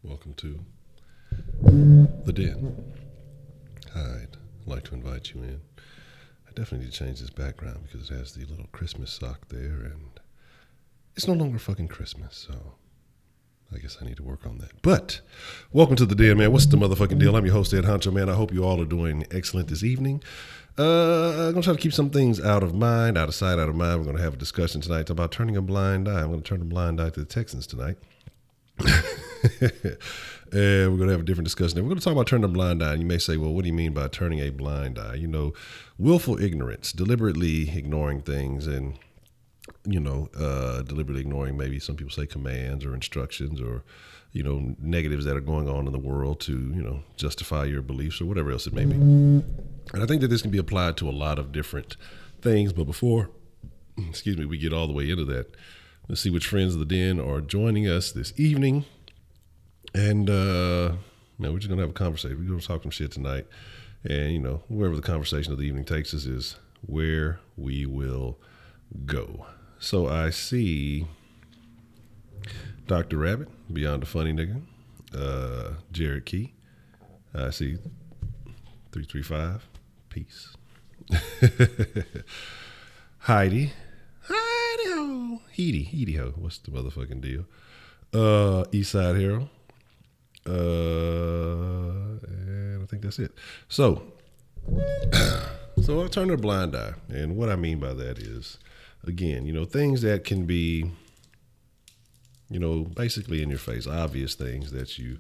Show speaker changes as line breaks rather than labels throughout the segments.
Welcome to the Den. Hi, I'd like to invite you in. I definitely need to change this background because it has the little Christmas sock there, and it's no longer fucking Christmas, so I guess I need to work on that. But welcome to the Den, man. What's the motherfucking deal? I'm your host, Ed Honcho, man. I hope you all are doing excellent this evening. I'm going to try to keep some things out of mind, out of sight, out of mind. We're going to have a discussion tonight about turning a blind eye. I'm going to turn a blind eye to the Texans tonight. And we're going to have a different discussion. We're going to talk about turning a blind eye. And you may say, well, what do you mean by turning a blind eye? You know, willful ignorance, deliberately ignoring things and, deliberately ignoring maybe some people say commands or instructions or, negatives that are going on in the world to, justify your beliefs or whatever else it may be. And I think that this can be applied to a lot of different things. But before, we get all the way into that, let's see which friends of the Den are joining us this evening. And, we're just going to have a conversation. We're going to talk some shit tonight. And, wherever the conversation of the evening takes us is where we will go. So I see Dr. Rabbit, Beyond the Funny Nigga, Jared Key. I see 335, peace. Heidi ho, Heedy ho, what's the motherfucking deal? Eastside Hero, and I think that's it. So I'll turn a blind eye, and what I mean by that is, again, things that can be, basically in your face, obvious things that you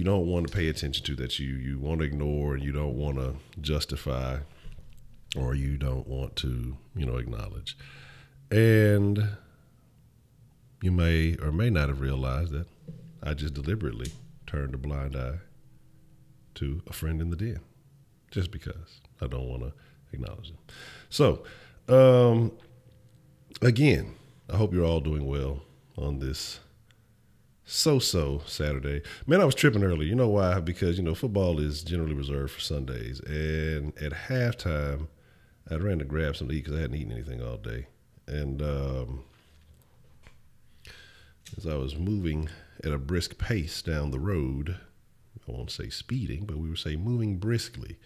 don't want to pay attention to, that you want to ignore, and you don't want to justify, or you don't want to, acknowledge. And you may or may not have realized that I just deliberately turned a blind eye to a friend in the Den, just because I don't want to acknowledge them. So, again, I hope you're all doing well on this so-so Saturday. Man, I was tripping earlier. You know why? Because, football is generally reserved for Sundays. And at halftime, I ran to grab something to eat because I hadn't eaten anything all day. And as I was moving at a brisk pace down the road, I won't say speeding, but we would say moving briskly,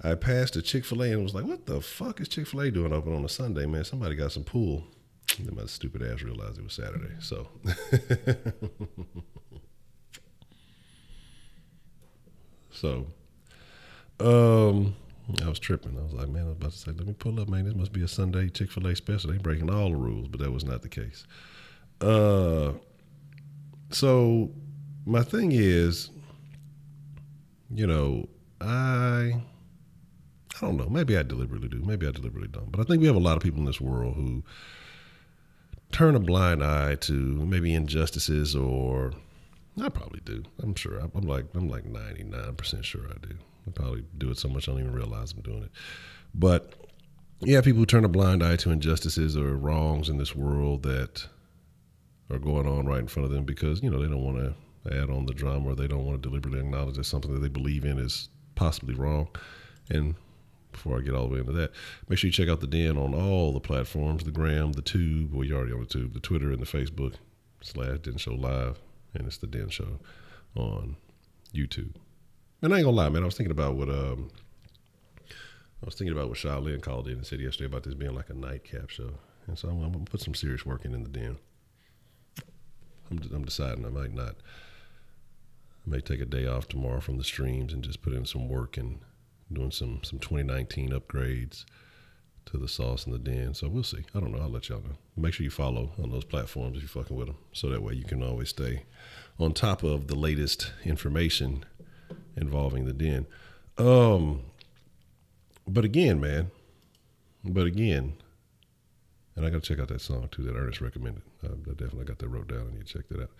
I passed a Chick-fil-A and was like, what the fuck is Chick-fil-A doing open on a Sunday, man? Somebody got some pool. And then my stupid ass realized it was Saturday. So I was tripping. I was like, man, I was about to say, let me pull up, man. This must be a Sunday Chick-fil-A special. They breaking all the rules, but that was not the case. So my thing is, you know, I don't know. Maybe I deliberately do. Maybe I deliberately don't. But I think we have a lot of people in this world who turn a blind eye to maybe injustices, or I probably do. I'm sure. I'm like 99% sure I do. I probably do it so much I don't even realize I'm doing it. But yeah, people who turn a blind eye to injustices or wrongs in this world that are going on right in front of them because, you know, they don't want to add on the drama, or they don't want to deliberately acknowledge that something that they believe in is possibly wrong. And before I get all the way into that, make sure you check out The Den on all the platforms, the Gram, the Tube, well, you're already on the Tube, the Twitter and the Facebook /Den Show Live, and it's The Den Show on YouTube. And I ain't gonna lie, man, I was thinking about what Shaolin called in and said yesterday about this being like a nightcap show. And so I'm gonna put some serious work in The Den. I'm deciding I may take a day off tomorrow from the streams and just put in some work and doing some 2019 upgrades to the sauce in The Den. So we'll see. I don't know. I'll let y'all know. Make sure you follow on those platforms if you're fucking with them, so that way you can always stay on top of the latest information involving The Den. But again, man. And I got to check out that song too that Ernest recommended. I definitely got that wrote down. I need to check that out.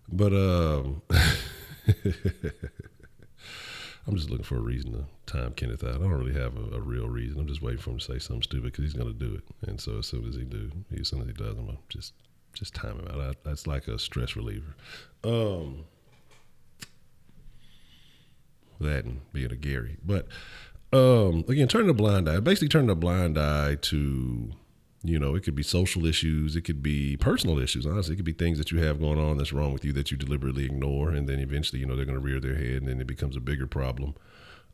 But I'm just looking for a reason to time Kenneth out. I don't really have a real reason. I'm just waiting for him to say something stupid because he's going to do it. And so as soon as he does, I'm going to just time him out. That's like a stress reliever. That and being a Gary. But again, turning a blind eye to, you know, it could be social issues, it could be personal issues, honestly. It could be things that you have going on that's wrong with you that you deliberately ignore, and then eventually, you know, they're going to rear their head, and then it becomes a bigger problem.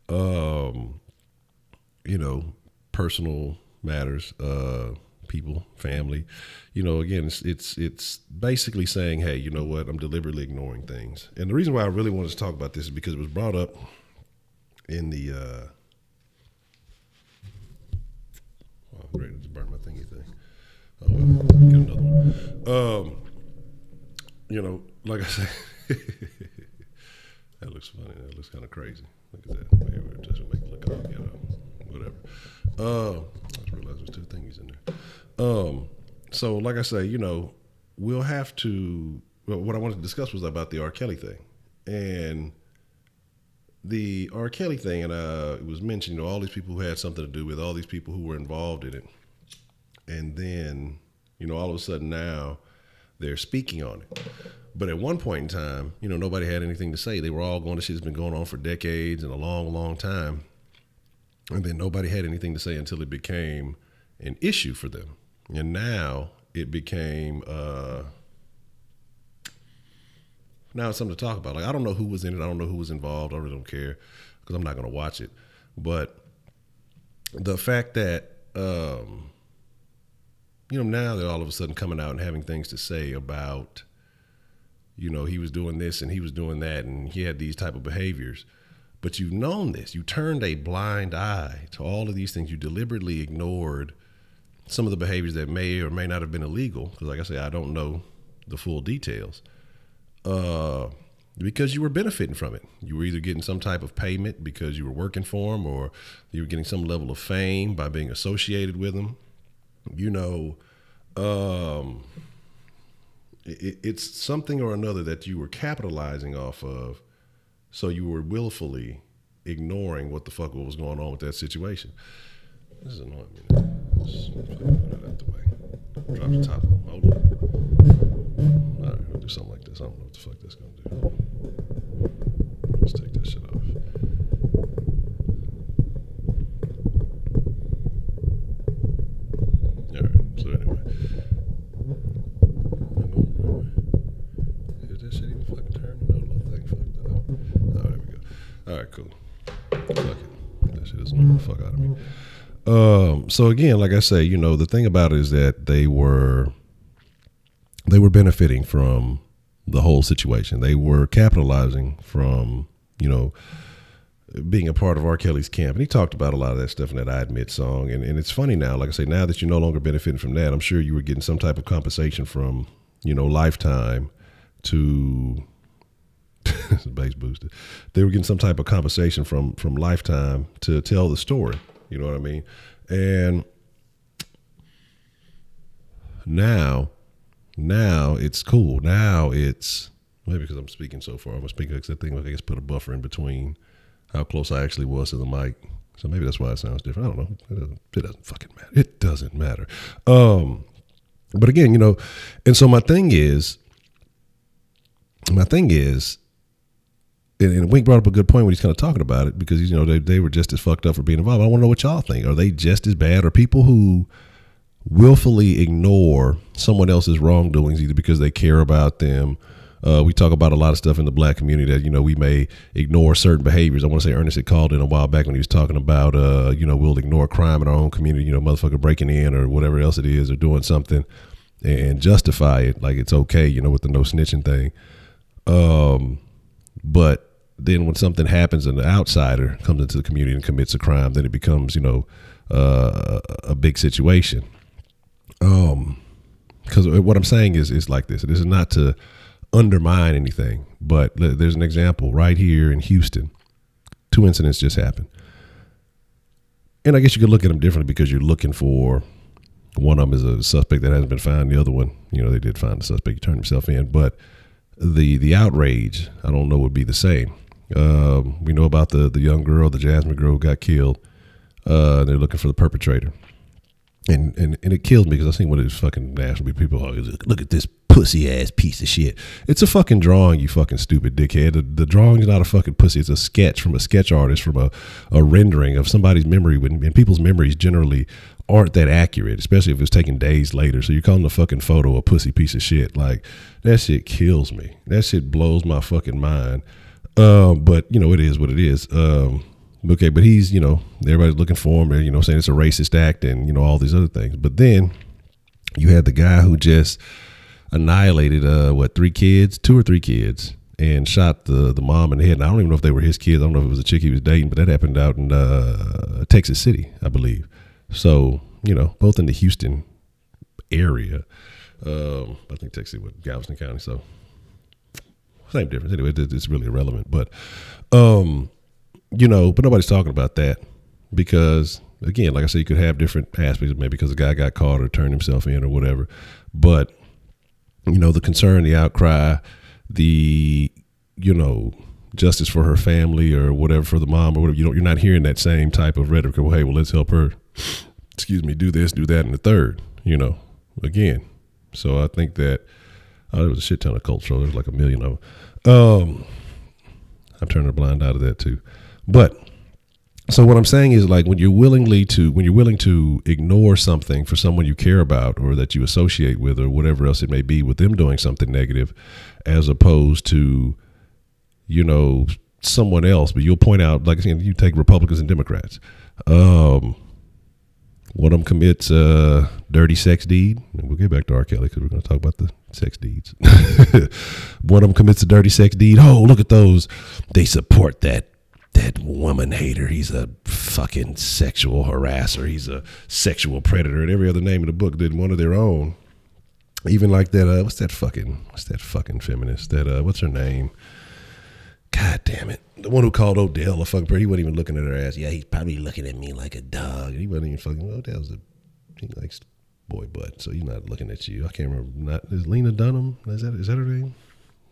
You know, personal matters, people, family. You know, again, it's basically saying, hey, you know what, I'm deliberately ignoring things. And the reason why I really wanted to talk about this is because it was brought up in the I'm ready to burn my thingy thing. Oh well, get another one. You know, like I said, that looks funny. That looks kind of crazy. Look at that. Maybe we're just make it look all, you know, whatever. I just realized there's two thingies in there. So like I say, you know, we'll have to. Well, what I wanted to discuss was about the R. Kelly thing, and the R. Kelly thing, and it was mentioned, you know, all these people who had something to do with, all these people who were involved in it, and then, you know, all of a sudden now they're speaking on it. But at one point in time, you know, nobody had anything to say. They were all going to shit that's been going on for decades and a long, long time, and then nobody had anything to say until it became an issue for them, and now it became. Now it's something to talk about. Like, I don't know who was in it. I don't know who was involved. I really don't care because I'm not going to watch it. But the fact that, you know, now they're all of a sudden coming out and having things to say about, you know, he was doing this and he was doing that and he had these type of behaviors. But you've known this. You turned a blind eye to all of these things. You deliberately ignored some of the behaviors that may or may not have been illegal. Because like I say, I don't know the full details. Because you were benefiting from it. You were either getting some type of payment because you were working for them, or you were getting some level of fame by being associated with them. You know, it's something or another that you were capitalizing off of. So you were willfully ignoring what the fuck was going on with that situation. This is annoying me now. Let's put it out the way. Drop the top of them. Hold on. All right, we'll do something like this. I don't know what the fuck that's going to do. Let's take that shit off. All right, so anyway. Is that shit even fucking cool. Fuck it. That shit is annoying the fuck out of me. So again, like I say, you know, the thing about it is that they were benefiting from the whole situation. They were capitalizing from, you know, being a part of R. Kelly's camp. And he talked about a lot of that stuff in that I Admit song. And it's funny now, like I say, now that you're no longer benefiting from that, I'm sure you were getting some type of compensation from, you know, Lifetime to bass boosted. They were getting some type of compensation from Lifetime to tell the story. You know what I mean? And now it's cool. Now it's maybe because I'm speaking so far. I'm speaking because I think I guess put a buffer in between how close I actually was to the mic. So maybe that's why it sounds different. I don't know. It doesn't fucking matter. It doesn't matter. But again, you know, and so my thing is, and Wink brought up a good point when he's kind of talking about it, because, you know, they were just as fucked up for being involved. I want to know what y'all think. Are they just as bad? Are people who willfully ignore someone else's wrongdoings either because they care about them? We talk about a lot of stuff in the black community that, you know, we may ignore certain behaviors. I want to say Ernest had called in a while back when he was talking about, you know, we'll ignore crime in our own community, you know, motherfucker breaking in or whatever else it is, or doing something and justify it like it's okay, you know, with the no snitching thing. But then when something happens and the outsider comes into the community and commits a crime, then it becomes, you know, a big situation. Because what I'm saying is like this. This is not to undermine anything, but there's an example right here in Houston. 2 incidents just happened. And I guess you could look at them differently because you're looking for, one of them is a suspect that hasn't been found. The other one, you know, they did find the suspect. He turned himself in. But the outrage, I don't know, would be the same. We know about the young girl, the Jasmine girl who got killed. They're looking for the perpetrator. And it kills me because I seen one of these fucking national people, oh, look at this pussy ass piece of shit. It's a fucking drawing, you fucking stupid dickhead. The drawing's not a fucking pussy. It's a sketch from a sketch artist, from a rendering of somebody's memory. And people's memories generally aren't that accurate, especially if it's taken days later. So you're calling the fucking photo a pussy piece of shit. Like, that shit kills me. That shit blows my fucking mind. But, you know, it is what it is. Okay, but he's, you know, everybody's looking for him and, you know, saying it's a racist act and, you know, all these other things. But then you had the guy who just annihilated, 2 or 3 kids and shot the mom in the head. And I don't even know if they were his kids. I don't know if it was a chick he was dating, but that happened out in Texas City, I believe. So, you know, both in the Houston area. I think Texas City was Galveston County, so same difference. Anyway, it's really irrelevant. But, you know, but nobody's talking about that because, again, like I said, you could have different aspects, maybe because the guy got caught or turned himself in or whatever. But, you know, the concern, the outcry, the, you know, justice for her family or whatever, for the mom or whatever, you're not hearing that same type of rhetoric of, well, hey, well, let's help her, do this, do that, and the third, you know, again. So I think that there was a shit ton of cult shows. There's like a million of them. I'm turning a blind eye to that too. But so what I'm saying is, like, when you're willing to ignore something for someone you care about or that you associate with or whatever else it may be, with them doing something negative, as opposed to, you know, someone else, but you'll point out, like, you take Republicans and Democrats. One of them commits a dirty sex deed. And we'll get back to R. Kelly because we're going to talk about the sex deeds. One of them commits a dirty sex deed. Oh, look at those. They support that woman hater. He's a fucking sexual harasser. He's a sexual predator, and every other name in the book did one of their own. Even like that, what's that fucking feminist? What's her name? God damn it. The one who called Odell a fucking bird. He wasn't even looking at her ass. Yeah, he's probably looking at me like a dog. He wasn't even fucking, he likes boy butt, so he's not looking at you. I can't remember. Is Lena Dunham? Is that her name?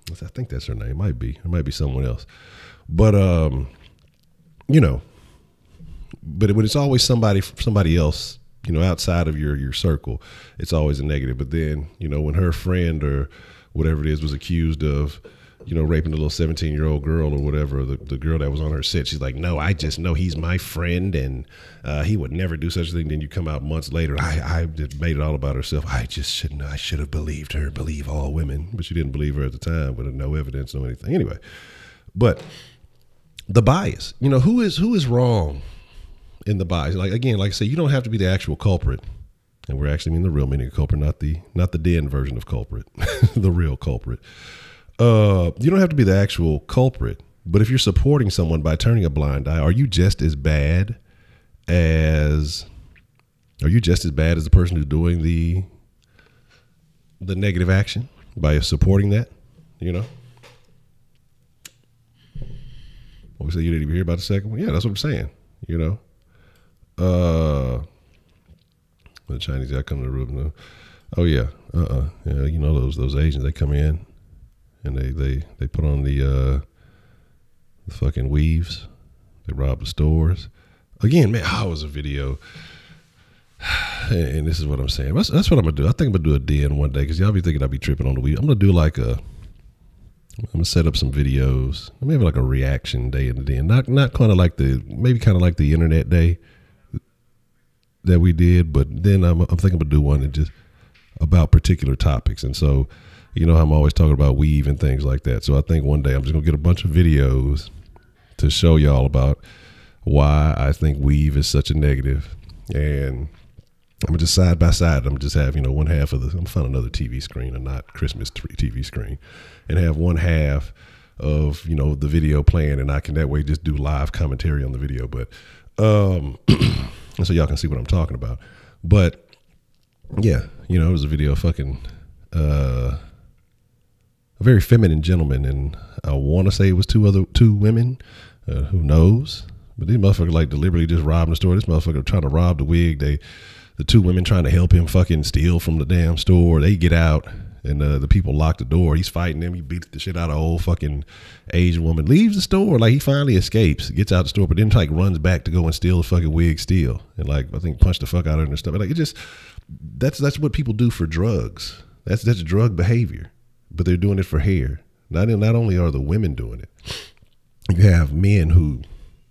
I think that's her name. Might be. It might be someone else. But, you know, but when it's always somebody else, you know, outside of your circle, it's always a negative. But then, you know, when her friend or whatever it is was accused of, you know, raping the little 17-year-old girl or whatever, the girl that was on her set, she's like, no, I just know he's my friend and he would never do such a thing. Then you come out months later, I just made it all about herself. I should have believed her, believe all women. But you didn't believe her at the time with no evidence, no anything. Anyway, but the bias. You know, who is wrong in the bias? Like, again, like I say, you don't have to be the actual culprit. And we're actually meaning the real meaning of culprit, not the den version of culprit, the real culprit. You don't have to be the actual culprit, but if you're supporting someone by turning a blind eye, are you just as bad as the person who's doing the negative action by supporting that? You know? What we say, you didn't even hear about the second one? Yeah, that's what I'm saying. You know? The Chinese guy come to the room. No. Oh yeah. Yeah, you know those Asians, they come in and they put on the fucking weaves. They rob the stores. Again, man, I was a video. And this is what I'm saying. That's what I'm gonna do. I think I'm gonna do a den one day because y'all be thinking I'll be tripping on the weave. I'm gonna do I'm gonna set up some videos. Maybe like a reaction day in the den. Not kind of like the internet day that we did, but then I'm thinking about do one and just about particular topics. And so, you know, I'm always talking about weave and things like that. So I think one day I'm just gonna get a bunch of videos to show y'all about why I think weave is such a negative. And I'm gonna just side by side. I'm gonna just have, you know, one half of I'm gonna find another TV screen, a not Christmas TV screen, and have one half of, you know, the video playing, and I can that way just do live commentary on the video. But so y'all can see what I'm talking about. But yeah, you know, it was a video of fucking a very feminine gentleman, and I want to say it was two women. Who knows? But these motherfuckers like deliberately just robbing the store. This motherfucker trying to rob the wig. The two women trying to help him fucking steal from the damn store. They get out, and the people lock the door. He's fighting them. He beats the shit out of old fucking Asian woman. Leaves the store. Like, he finally escapes, gets out the store, but then like runs back to go and steal the fucking wig still. And like, I think punched the fuck out of her and stuff. Like, it just, that's what people do for drugs. That's drug behavior, but they're doing it for hair. Not only are the women doing it, you have men who,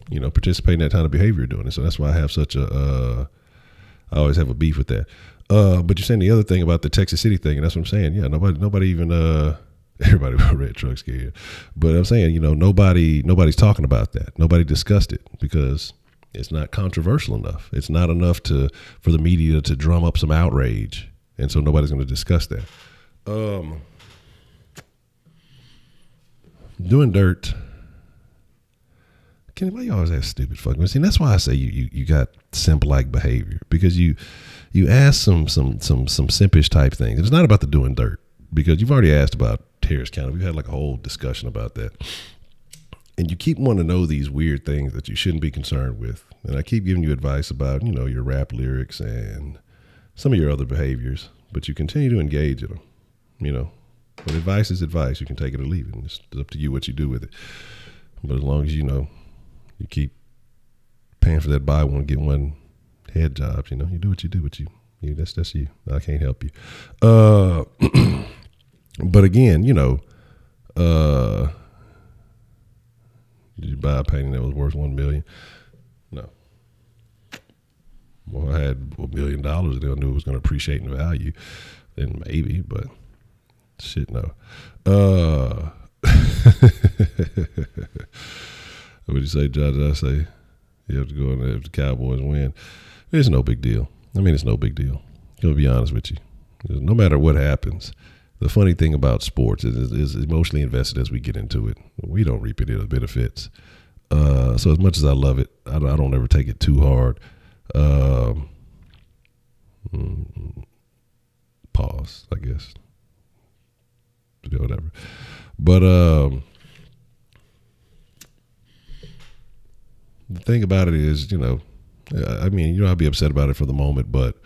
you know, participate in that kind of behavior doing it. So that's why I have such I always have a beef with that. But you're saying the other thing about the Texas City thing, and that's what I'm saying. Yeah, nobody even everybody with red truck scared. But I'm saying, you know, nobody's talking about that. Nobody discussed it because it's not controversial enough. It's not enough for the media to drum up some outrage, and so nobody's going to discuss that. Doing dirt. Kenny, why you always have stupid fucking? See, that's why I say you got simp-like behavior, because you ask some simpish type things. It's not about the doing dirt, because you've already asked about Harris County. We've had like a whole discussion about that, and you keep wanting to know these weird things that you shouldn't be concerned with. And I keep giving you advice about, you know, your rap lyrics and some of your other behaviors, but you continue to engage in them. You know, but advice is advice. You can take it or leave it. And it's up to you what you do with it. But as long as you know. You keep paying for that buy one, get one head jobs. You know, you do what you do, but you that's you. I can't help you. But again, you know, did you buy a painting that was worth $1 million? No. Well, I had $1 million. They knew it was going to appreciate in value. Then maybe, but shit, no. What did you say, Judge? I say you have to go in there if the Cowboys win. It's no big deal. I mean, it's no big deal. I'm going to be honest with you. No matter what happens, the funny thing about sports is emotionally invested as we get into it. We don't reap any of the benefits. So as much as I love it, I don't ever take it too hard. Pause, I guess. Whatever. But the thing about it is, you know, I mean, you know, I'd be upset about it for the moment, but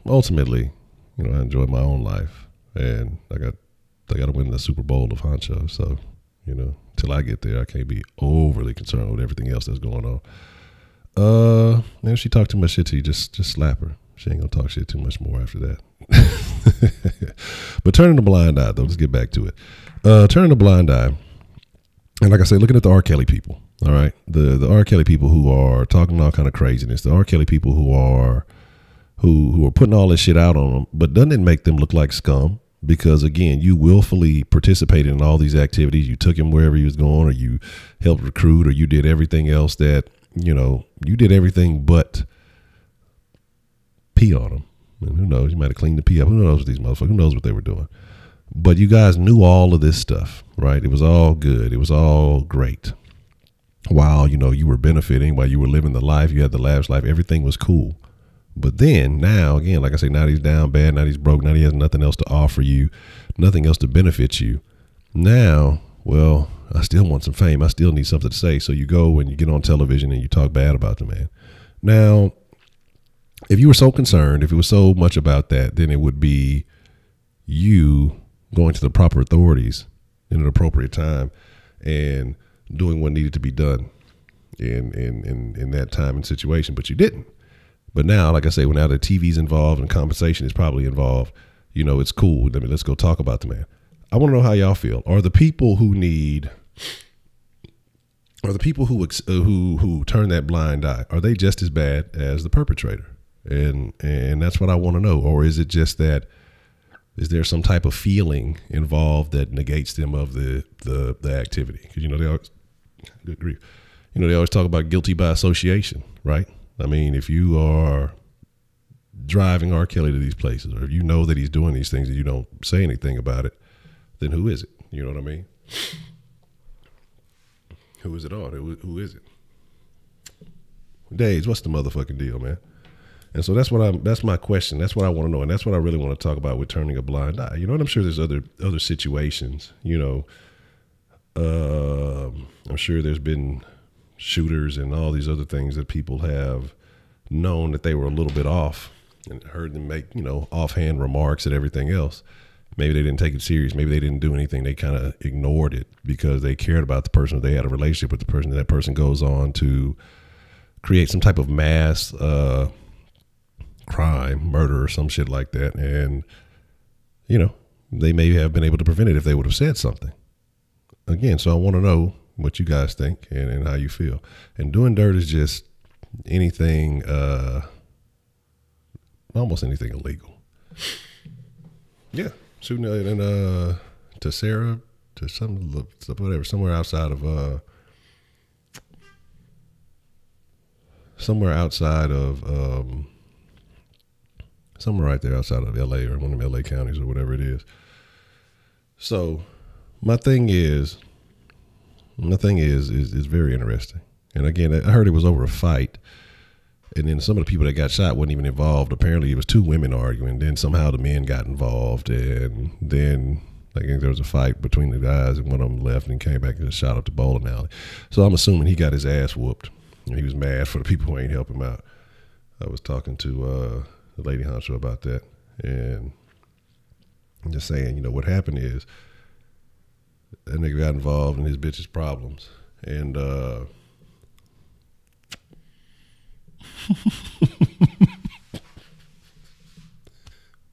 ultimately, you know, I enjoy my own life, and I got to win the Super Bowl of Honcho. So, you know, till I get there, I can't be overly concerned with everything else that's going on. And if she talked too much shit to you, just slap her. She ain't gonna talk shit too much more after that. But turning the blind eye, though, let's get back to it. Turning the blind eye, and like I say, looking at the R. Kelly people. All right, the R. Kelly people who are talking all kind of craziness, the R. Kelly people who are putting all this shit out on them, but doesn't it make them look like scum? because again, you willfully participated in all these activities. You took him wherever he was going, or you helped recruit, or you did everything else that, you did everything but pee on him. And who knows, you might have cleaned the pee up. Who knows what these motherfuckers, who knows what they were doing. But you guys knew all of this stuff, right? It was all good. It was all great. While, you were benefiting, while you were living the life, you had the lavish life, everything was cool. But then now, again, like I say, now he's down bad, now he's broke, now he has nothing else to offer you, nothing else to benefit you. Now, well, I still want some fame. I still need something to say. So you go and you get on television and you talk bad about the man. Now, if you were so concerned, if it was so much about that, then it would be you going to the proper authorities in an appropriate time and doing what needed to be done in that time and situation, but you didn't. But now, like I say, now the TV's involved and compensation is probably involved, it's cool. Let's go talk about the man. I want to know how y'all feel. Are the people who turn that blind eye, are they just as bad as the perpetrator? And that's what I want to know. Or is it just that, is there some type of feeling involved that negates them of the activity? Because they always, good grief, they always talk about guilty by association, right? I mean, if you are driving R. Kelly to these places, or if you know that he's doing these things and you don't say anything about it, then who is it? You know what I mean? Who is it on? Who is it? Days, what's the motherfucking deal, man? And so that's my question. That's what I want to know. And that's what I really want to talk about with turning a blind eye. And I'm sure there's other situations, I'm sure there's been shooters and all these other things that people have known that they were a little bit off and heard them make, offhand remarks and everything else. Maybe they didn't take it serious. Maybe they didn't do anything. They kind of ignored it because they cared about the person, or they had a relationship with the person. That person goes on to create some type of mass, crime, murder, or some shit like that. And, they may have been able to prevent it if they would have said something. Again, so I want to know what you guys think and how you feel. And doing dirt is just anything, almost anything illegal. Yeah. Shooting to Sarah, to whatever, somewhere outside of somewhere right there outside of LA, or one of the LA counties, or whatever it is. So my thing is very interesting. And again, I heard it was over a fight. And then some of the people that got shot wasn't even involved. Apparently it was two women arguing. Then somehow the men got involved. And then I think there was a fight between the guys, and one of them left and came back and just shot up the bowling alley. So I'm assuming he got his ass whooped. And he was mad for the people who ain't help him out. I was talking to the lady Honcho about that. And I'm just saying, what happened is that nigga got involved in his bitch's problems. And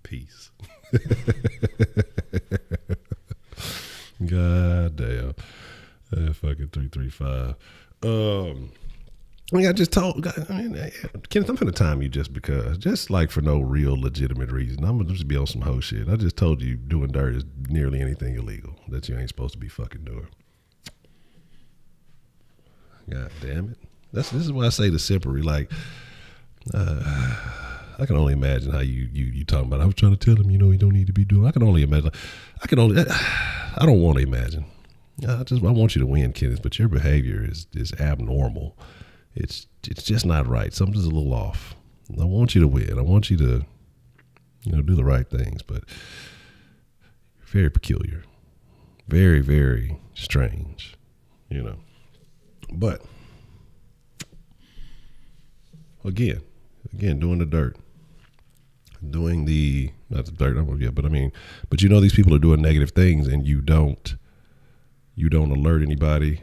peace. God damn. Fucking 335. I just told, Kenneth, I'm going to time you just because, just like for no real legitimate reason. I'm going to just be on some hoe shit. I just told you doing dirt is nearly anything illegal that you ain't supposed to be fucking doing. God damn it. This is why I say the simpery. Like, I can only imagine how you talking about. I was trying to tell him, he don't need to be doing. I can only imagine. I don't want to imagine. I want you to win, Kenneth, but your behavior is abnormal. It's just not right. Something's a little off. I want you to win. I want you to, do the right things, but very peculiar, very, very strange, But again, doing the dirt, not the dirt, but these people are doing negative things, and you don't alert anybody.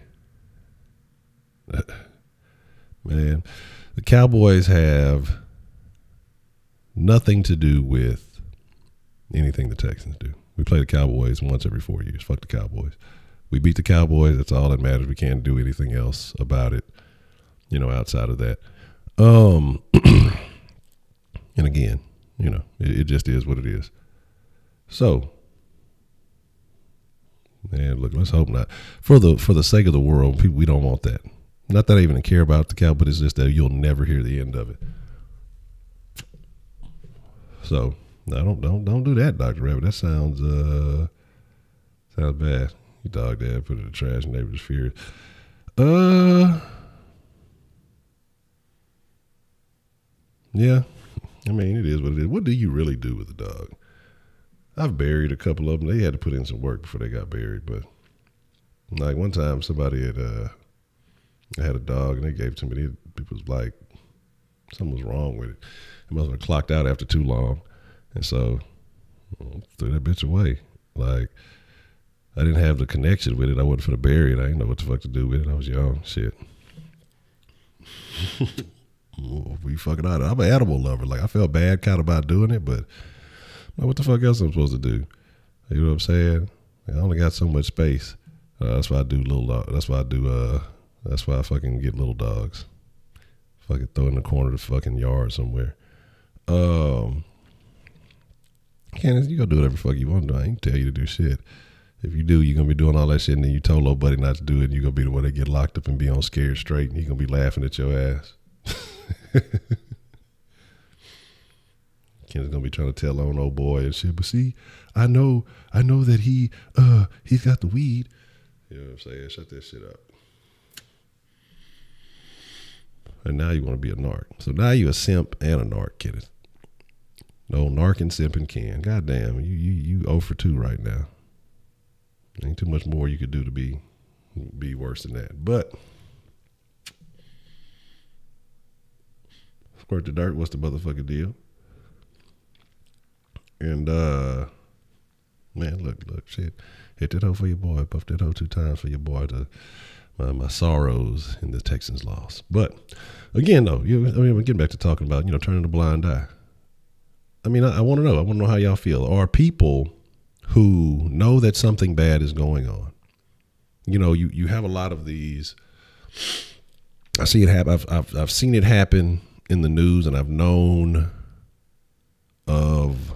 Man, the Cowboys have nothing to do with anything the Texans do. We play the Cowboys once every 4 years. Fuck the Cowboys. We beat the Cowboys. That's all that matters. We can't do anything else about it, outside of that. And again, it just is what it is. So Man, look, let's hope not. For the sake of the world, people, we don't want that. Not that I even care about the cow, but it's just that you'll never hear the end of it. So, no, don't do that, Dr. Rabbit. That sounds bad. You dog dad put it in the trash, neighbors furious. Yeah. I mean, it is what it is. What do you really do with a dog? I've buried a couple of them. They had to put in some work before they got buried, but like one time somebody had a dog and they gave it to me. People was like, something was wrong with it. It must have clocked out after too long. And so threw that bitch away. Like, I didn't have the connection with it. I wasn't for to bury it. I didn't know what the fuck to do with it. I was young. Shit. We fucking out. I'm an animal lover. Like, I felt bad kind of about doing it, but like, what the fuck else I'm supposed to do? You know what I'm saying? I only got so much space. That's why I do little dog. That's why I fucking get little dogs. Fucking throw in the corner of the fucking yard somewhere. Candace, you gonna do whatever the fuck you want to do. I ain't tell you to do shit. If you do, you're gonna be doing all that shit, and then you told little buddy not to do it, and you're gonna be the one that get locked up and be on Scared Straight, and you're gonna be laughing at your ass. Ken's gonna be trying to tell on old boy and shit, but see, I know that he's got the weed. You know what I'm saying? Shut that shit up. And now you want to be a narc. So now you a simp and a narc, Kenneth. No, narc and simp and Ken. Goddamn, you 0 for 2 right now. Ain't too much more you could do to be worse than that. But squirt the dirt, what's the motherfucking deal? And man, look, shit. Hit that hoe for your boy. Puff that hoe 2 times for your boy to my sorrows in the Texans loss. But again, though, we're getting back to talking about, turning a blind eye. I mean, I want to know. I want to know how y'all feel. Are people who know that something bad is going on? You have a lot of these. I see it happen. I've seen it happen in the news, and I've known of.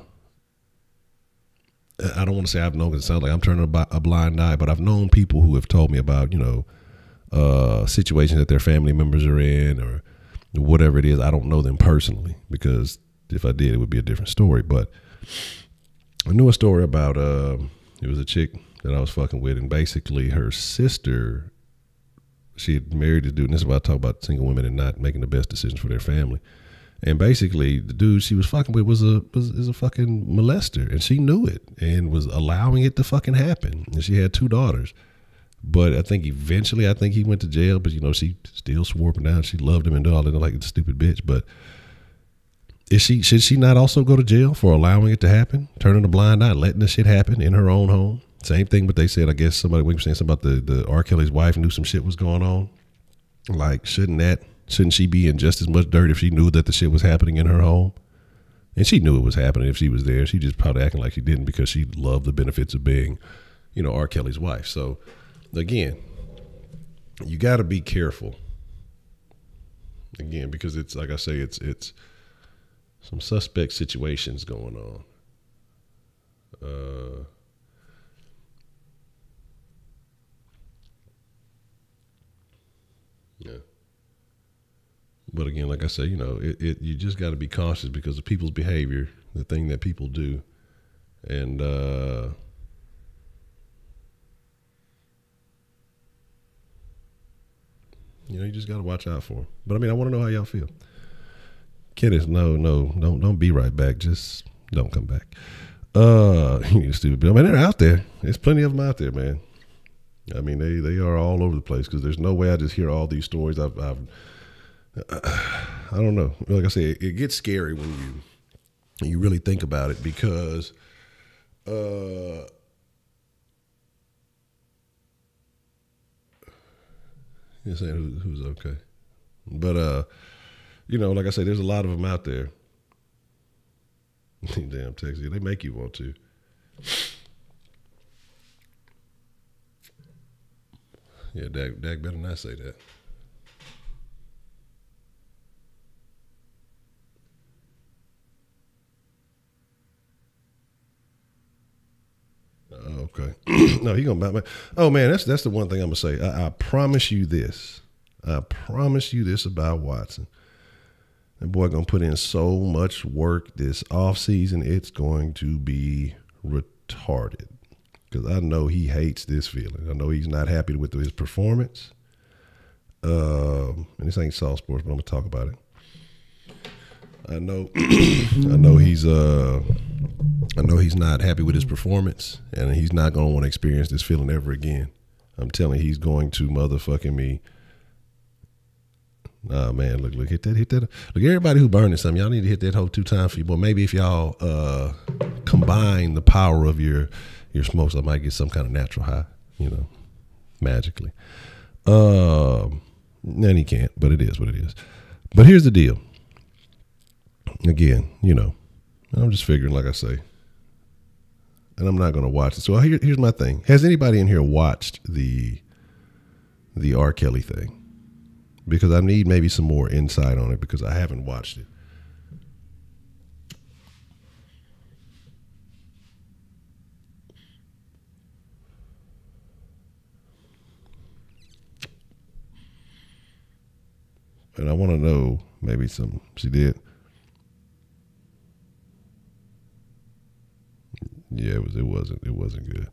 I don't want to say I've known because it sounds like I'm turning a blind eye, but I've known people who have told me about, situations that their family members are in or whatever it is. I don't know them personally because if I did, it would be a different story. But I knew a story about, it was a chick that I was fucking with, and basically her sister, she had married this dude, and this is why I talk about single women and not making the best decisions for their family. And basically, the dude she was fucking with was a fucking molester, and she knew it and was allowing it to fucking happen. And she had 2 daughters, but I think eventually, he went to jail. But she still swore up and down she loved him and all that, like a stupid bitch. But should she not also go to jail for allowing it to happen, turning a blind eye, letting this shit happen in her own home? Same thing, but they said, I guess we were saying something about the R. Kelly's wife knew some shit was going on. Like, shouldn't she be in just as much dirt if she knew that the shit was happening in her home? And she knew it was happening if she was there. She just probably acting like she didn't because she loved the benefits of being, R. Kelly's wife. So, again, you got to be careful. Again, because it's, like I say, it's some suspect situations going on. Yeah. But again, like I say, you just got to be cautious because of people's behavior, the thing that people do. And, you just got to watch out for them. But I mean, I want to know how y'all feel. Kiddies, no, don't be right back. Just don't come back. You stupid bitch. I mean, they're out there. There's plenty of them out there, man. I mean, they are all over the place because there's no way I just hear all these stories. I don't know. Like I said, it gets scary when you really think about it because you're saying who's okay. But like I say, there's a lot of them out there. Damn Texas, they make you want to. Yeah, Dak better not say that. Okay. No, he gonna buy. Oh man, that's the one thing I'm gonna say. I promise you this. I promise you this about Watson. That boy gonna put in so much work this off season. It's going to be retarded. Because I know he hates this feeling. I know he's not happy with his performance. And this ain't soft sports, but I'm gonna talk about it. I know he's not happy with his performance, and he's not gonna want to experience this feeling ever again. I'm telling you, he's going to motherfucking me. Oh man, look, hit that. Look, everybody who burning something, y'all need to hit that hole 2 times for you. But maybe if y'all combine the power of your smokes, I might get some kind of natural high, magically. And he can't, but it is what it is. But here's the deal. Again, I'm just figuring, like I say, and I'm not going to watch it. So here's my thing. Has anybody in here watched the R. Kelly thing? Because I need maybe some more insight on it because I haven't watched it. And I want to know maybe she did. Yeah, it wasn't good.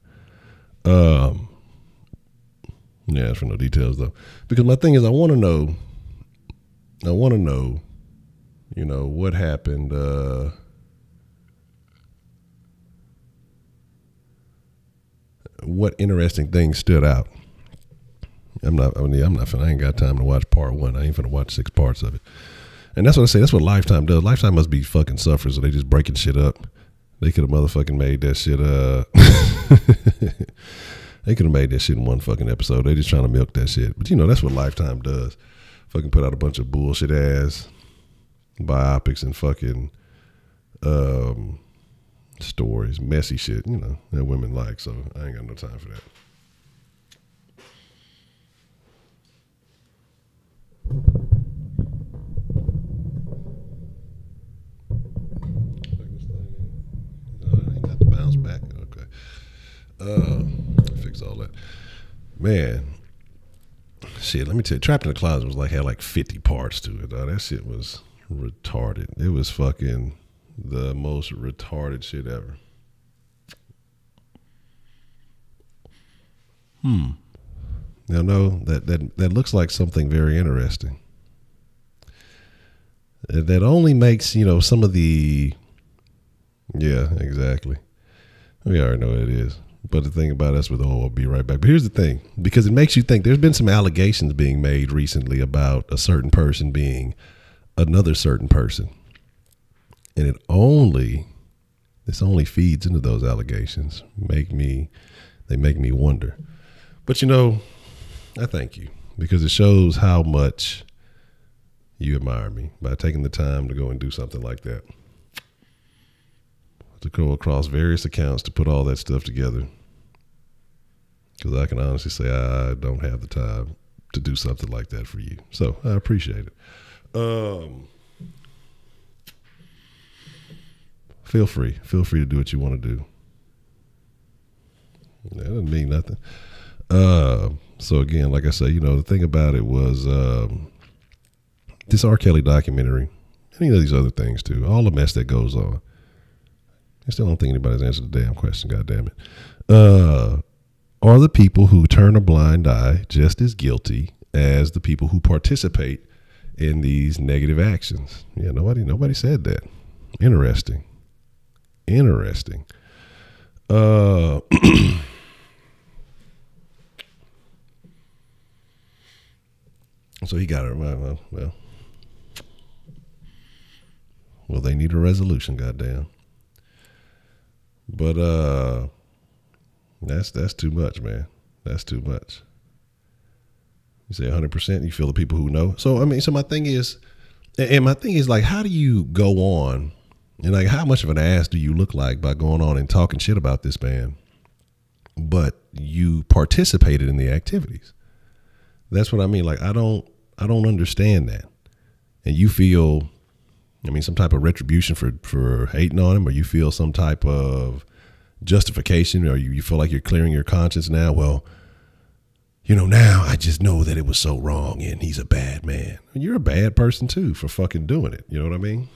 Yeah, ask for no details though. Because my thing is I want to know, what happened, what interesting things stood out. I ain't got time to watch part 1. I ain't finna watch 6 parts of it. And that's what I say. That's what Lifetime does. Lifetime must be fucking suffers, so they just breaking shit up. They could have motherfucking made that shit, they could have made that shit in 1 fucking episode. They just trying to milk that shit. But that's what Lifetime does. Fucking put out a bunch of bullshit ass biopics and fucking stories, messy shit, that women like. So I ain't got no time for that. I ain't got to bounce back. Okay. Fix all that. Man. Shit, let me tell you, Trapped in the Closet had like 50 parts to it. That shit was retarded. It was fucking the most retarded shit ever. Now, no, that looks like something very interesting. That only makes, some of the... Yeah, exactly. We already know what it is. But the thing about us with the whole, I'll be right back. But here's the thing, because it makes you think. There's been some allegations being made recently about a certain person being another certain person. And this only feeds into those allegations. They make me wonder. But I thank you because it shows how much you admire me by taking the time to go and do something like that. To go across various accounts to put all that stuff together. Because I can honestly say I don't have the time to do something like that for you. So I appreciate it. Feel free to do what you want to do. That doesn't mean nothing. So again, like I say, the thing about it was this R. Kelly documentary, and these other things too, all the mess that goes on. I still don't think anybody's answered the damn question, God damn it. Are the people who turn a blind eye just as guilty as the people who participate in these negative actions? Yeah, nobody said that. Interesting. So he got it. Well, they need a resolution, goddamn. But that's too much, man. That's too much. You say 100%. You feel the people who know. So my thing is, like, how do you go on, and like, how much of an ass do you look like by going on and talking shit about this man, but you participated in the activities? That's what I mean. Like, I don't understand that. And you feel, some type of retribution for hating on him, or you feel some type of justification, or you feel like you're clearing your conscience now. Well, now I just know that it was so wrong and he's a bad man. You're a bad person too for fucking doing it. You know what I mean?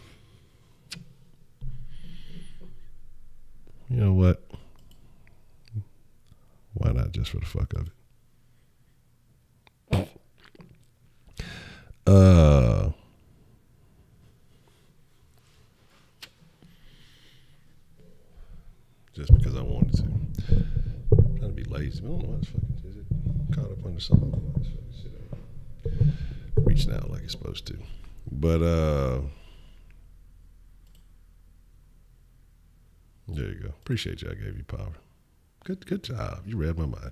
You know what? Why not just for the fuck of it? Just because I wanted to. I'm trying to be lazy. I don't know why this fucking is it caught up under something. Reaching out like it's supposed to. But there you go. Appreciate you. I gave you power. Good job. You read my mind.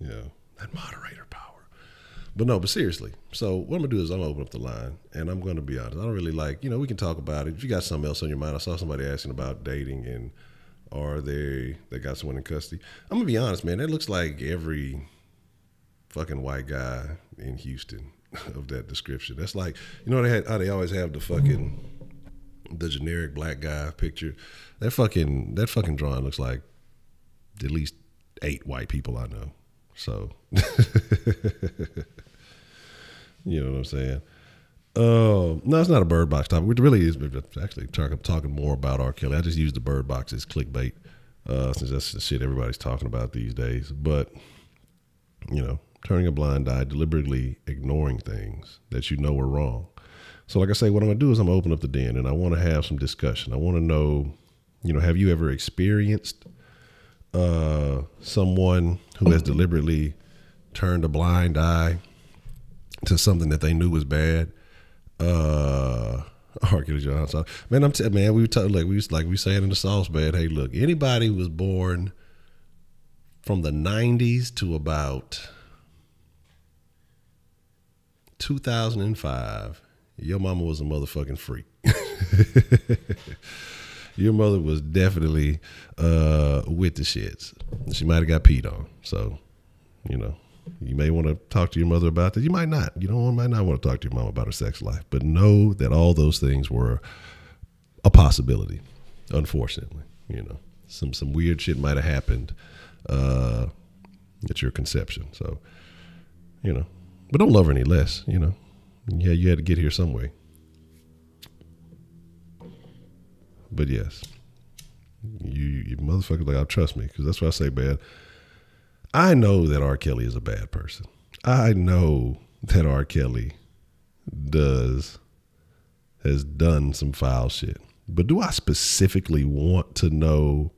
Yeah, that moderator power. But seriously. So what I'm gonna do is I'm gonna open up the line, and I'm gonna be honest. I don't really like, we can talk about it. If you got something else on your mind, I saw somebody asking about dating and they got someone in custody. I'm gonna be honest, man. That looks like every fucking white guy in Houston of that description. That's like, how they always have the generic black guy picture. That fucking drawing looks like at least 8 white people I know. So, you know what I'm saying? No, it's not a Bird Box topic. It really is actually talking more about R. Kelly. I just use the Bird Box as clickbait, since that's the shit everybody's talking about these days. But, turning a blind eye, deliberately ignoring things that are wrong. So like I say, what I'm going to do is I'm going to open up the den, and I want to have some discussion. I want to know, have you ever experienced someone who has deliberately turned a blind eye to something that they knew was bad? Arguably, John. Man, man, we saying in the sauce bed. Hey, look, anybody who was born from the 90s to about 2005, your mama was a motherfucking freak. Your mother was definitely with the shits. She might have got peed on. So, you may want to talk to your mother about that. You might not. Might not want to talk to your mom about her sex life. But know that all those things were a possibility, unfortunately. Some weird shit might have happened at your conception. So, but don't love her any less, Yeah, you had to get here some way. But yes, you motherfuckers, I trust me, because that's what I say, man. I know that R. Kelly is a bad person. I know that R. Kelly has done some foul shit. But do I specifically want to know,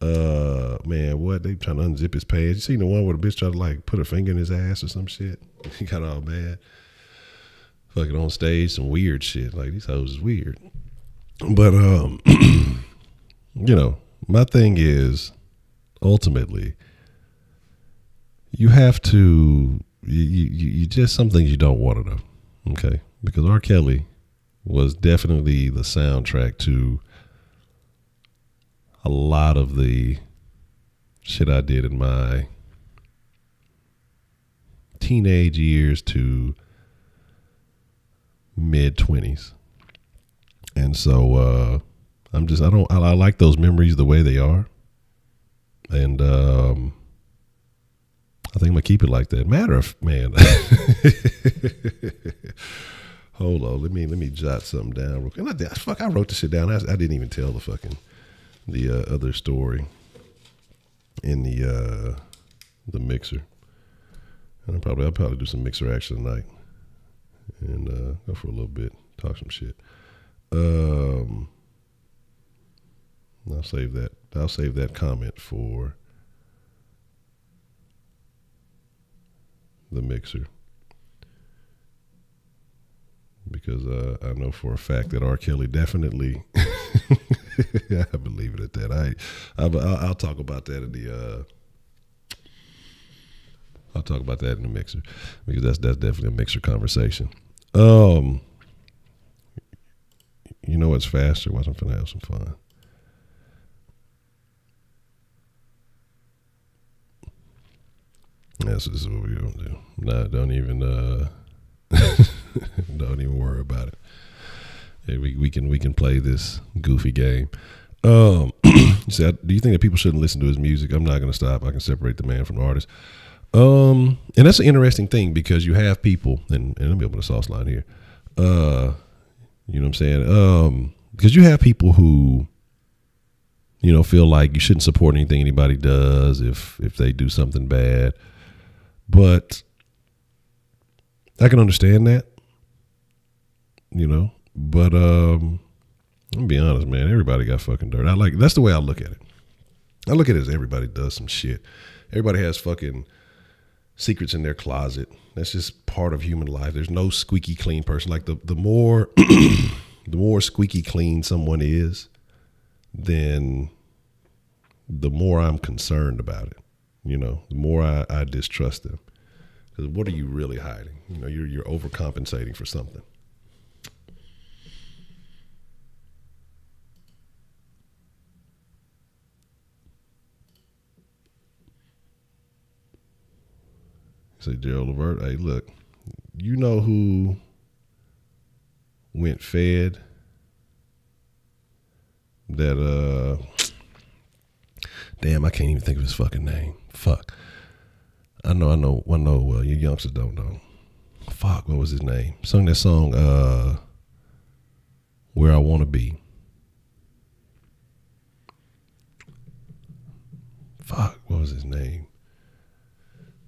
man, what they trying to unzip his pants? You seen the one where the bitch tried to put her finger in his ass or some shit? He got all mad. Fucking on stage, some weird shit. These hoes is weird. But, my thing is, ultimately, you have to, you just, some things you don't want to know, okay? Because R. Kelly was definitely the soundtrack to a lot of the shit I did in my teenage years to mid-20s. And so I like those memories the way they are. And I think I'm going to keep it like that. Man. Hold on. Let me jot something down real quick. I wrote this shit down. I didn't even tell the other story in the mixer. And I'll probably do some mixer action tonight. And go for a little bit, talk some shit. I'll save that comment for the mixer, because I know for a fact that R. Kelly definitely I believe it at that. I'll talk about that in the mixer, because that's definitely a mixer conversation. You know what's faster? Watch, I'm finna have some fun. This is what we're gonna do. Nah, don't even don't even worry about it. Hey, we can play this goofy game. You said, do you think that people shouldn't listen to his music? I'm not going to stop. I can separate the man from the artist. And that's an interesting thing because you have people, and let me open the sauce line here. You know what I'm saying? Because you have people who, you know, feel like you shouldn't support anything anybody does if they do something bad. But I can understand that, you know. But I'm gonna be honest, man. Everybody got fucking dirt. That's the way I look at it. I look at it as everybody does some shit. Everybody has fucking secrets in their closet. That's just part of human life. There's no squeaky clean person. Like the more the more squeaky clean someone is, then the more I'm concerned about it. You know, the more I distrust them. Because what are you really hiding? You know, you're overcompensating for something. Say Gerald Levert, hey, look, you know who went fed that damn, I can't even think of his fucking name. Fuck. I know, you youngsters don't know. Fuck, what was his name? Sung that song, Where I Wanna Be. Fuck, what was his name?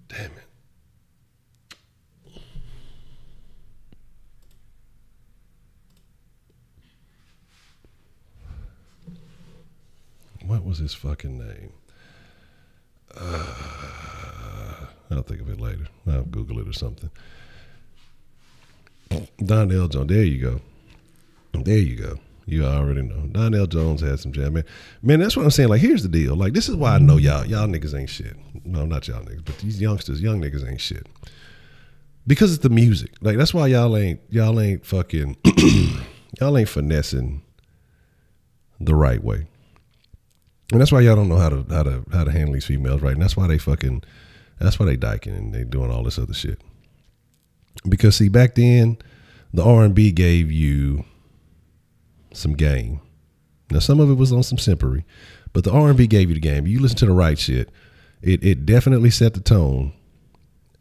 Damn it. What was his fucking name? I'll think of it later. I'll Google it or something. Donnell Jones. There you go. There you go. You already know. Donnell Jones had some jam. Man, that's what I'm saying. Like, here's the deal. Like, this is why I know y'all niggas ain't shit. No, not y'all niggas, but these young niggas ain't shit. Because it's the music. Like, that's why y'all ain't fucking, y'all ain't finessing the right way. And that's why y'all don't know how to handle these females right. And that's why they dyking and they doing all this other shit. Because see, back then, the R&B gave you some game. Now some of it was on some simpery, but the R&B gave you the game. You listen to the right shit. It definitely set the tone,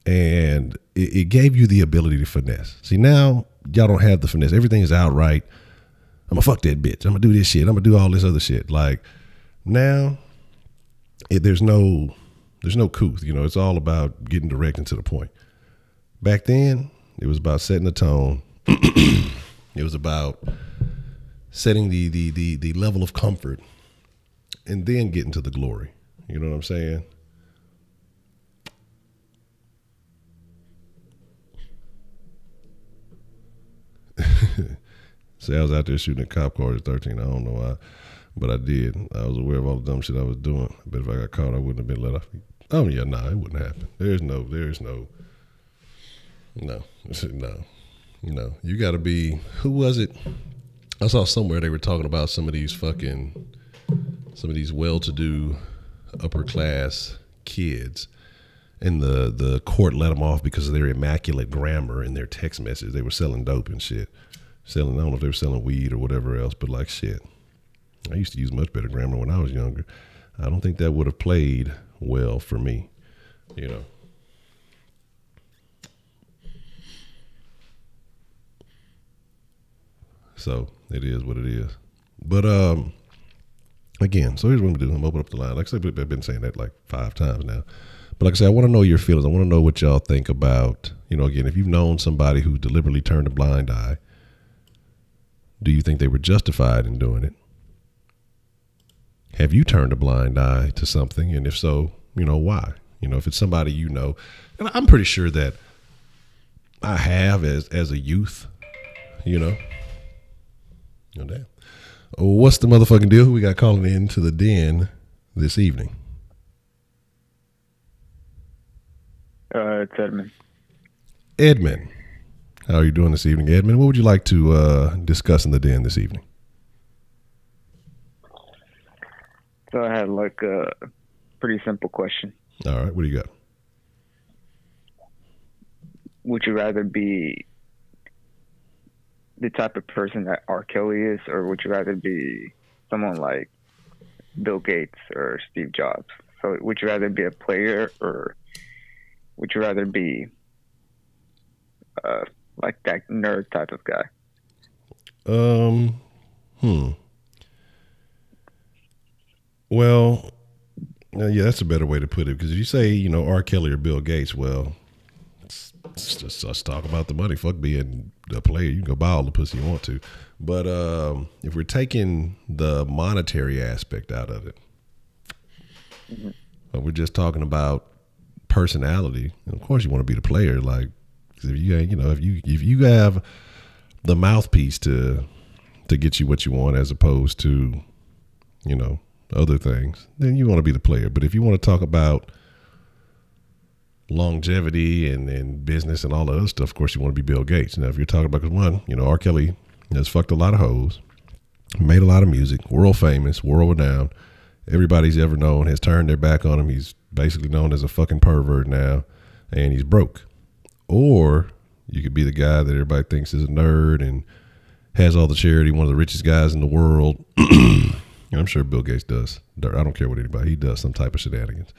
and it gave you the ability to finesse. See, now y'all don't have the finesse. Everything is outright. I'm gonna fuck that bitch. I'm gonna do this shit. I'm gonna do all this other shit. Like. Now, there's no couth. You know, it's all about getting direct and to the point. Back then, it was about setting the tone. It was about setting the level of comfort and then getting to the glory. You know what I'm saying? See, I was out there shooting at cop cars at 13. I don't know why. But I did. I was aware of all the dumb shit I was doing. But if I got caught, I wouldn't have been let off. Oh yeah, nah, it wouldn't happen. No. You gotta be, who was it? I saw somewhere they were talking about some of these well-to-do upper class kids, and the court let them off because of their immaculate grammar in their text message. They were selling dope and shit. I don't know if they were selling weed or whatever else, but like shit. I used to use much better grammar when I was younger. I don't think that would have played well for me, you know. So it is what it is. But again, so here's what I'm gonna do. I'm gonna open up the line. Like I said, I've been saying that like 5 times now. But like I said, I want to know your feelings. I want to know what y'all think about, you know, again, if you've known somebody who deliberately turned a blind eye, do you think they were justified in doing it? Have you turned a blind eye to something? And if so, you know, why? You know, if it's somebody you know, and I'm pretty sure that I have as a youth, you know. Oh, damn. What's the motherfucking deal? Who we got calling into the den this evening?
It's Edmund.
Edmund. How are you doing this evening, Edmund? What would you like to discuss in the den this evening?
So I had like a pretty simple question.
All right, what do you got?
Would you rather be the type of person that R. Kelly is, or would you rather be someone like Bill Gates or Steve Jobs? So would you rather be a player, or would you rather be uh, like that nerd type of guy?
Hmm. Well, yeah, that's a better way to put it. Because if you say, R. Kelly or Bill Gates, well, just let's talk about the money. Fuck being a player. You can go buy all the pussy you want to. But if we're taking the monetary aspect out of it, we're just talking about personality. And of course, you want to be the player. Like, if you have the mouthpiece to get you what you want, as opposed to, other things, then you want to be the player. But if you want to talk about longevity and business and all that other stuff, of course you want to be Bill Gates. Now, if you're talking about, R. Kelly has fucked a lot of hoes, made a lot of music, world famous, world renowned. Everybody's ever known has turned their back on him. He's basically known as a fucking pervert now, and he's broke. Or you could be the guy that everybody thinks is a nerd and has all the charity, one of the richest guys in the world. I'm sure Bill Gates does. I don't care what anybody, he does some type of shenanigans.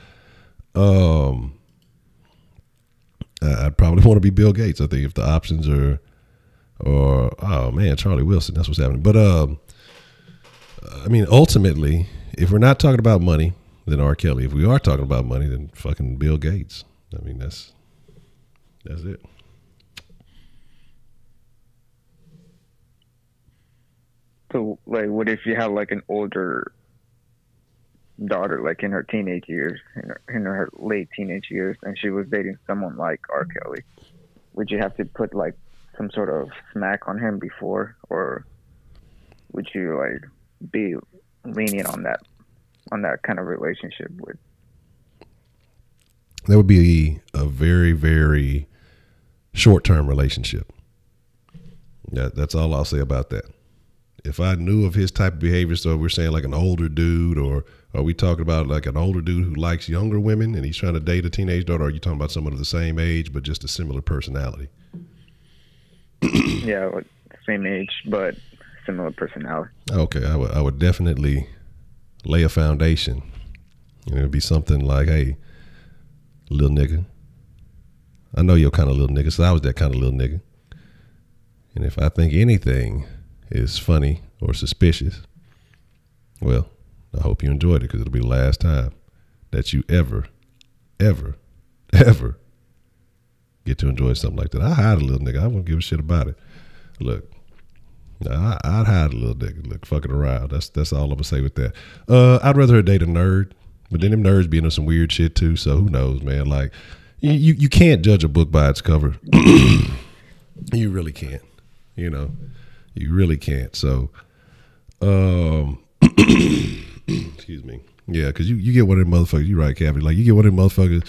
I'd probably want to be Bill Gates. I think if the options are, or oh man, Charlie Wilson, that's what's happening. But I mean, ultimately, if we're not talking about money, then R. Kelly. If we are talking about money, then fucking Bill Gates. I mean, that's it.
So, like, what if you have like an older daughter, like in her teenage years, in her late teenage years, and she was dating someone like R. Kelly? Would you have to put like some sort of smack on him before, or would you like be lenient on that kind of relationship with?
That would be a very, very short-term relationship. That's all I'll say about that. If I knew of his type of behavior, so we're saying like an older dude, or are we talking about like an older dude who likes younger women and he's trying to date a teenage daughter? Or are you talking about someone of the same age but just a similar personality?
Yeah, like same age but similar personality.
Okay, I would definitely lay a foundation. It'd be something like, hey, little nigga, I know you're kind of little nigga, so I was that kind of little nigga. And if I think anything is funny or suspicious, well, I hope you enjoyed it, because it'll be the last time that you ever get to enjoy something like that. I hide a little nigga. I won't give a shit about it. Look, I'd hide a little nigga. Look, fucking around. That's all I'm gonna say with that. I'd rather date a nerd, but then them nerds be into some weird shit too. So who knows, man? Like, you can't judge a book by its cover. You really can't. You really can't. So, excuse me. Yeah, because you get one of them motherfuckers. You right, Cappy. Like, you get one of them motherfuckers,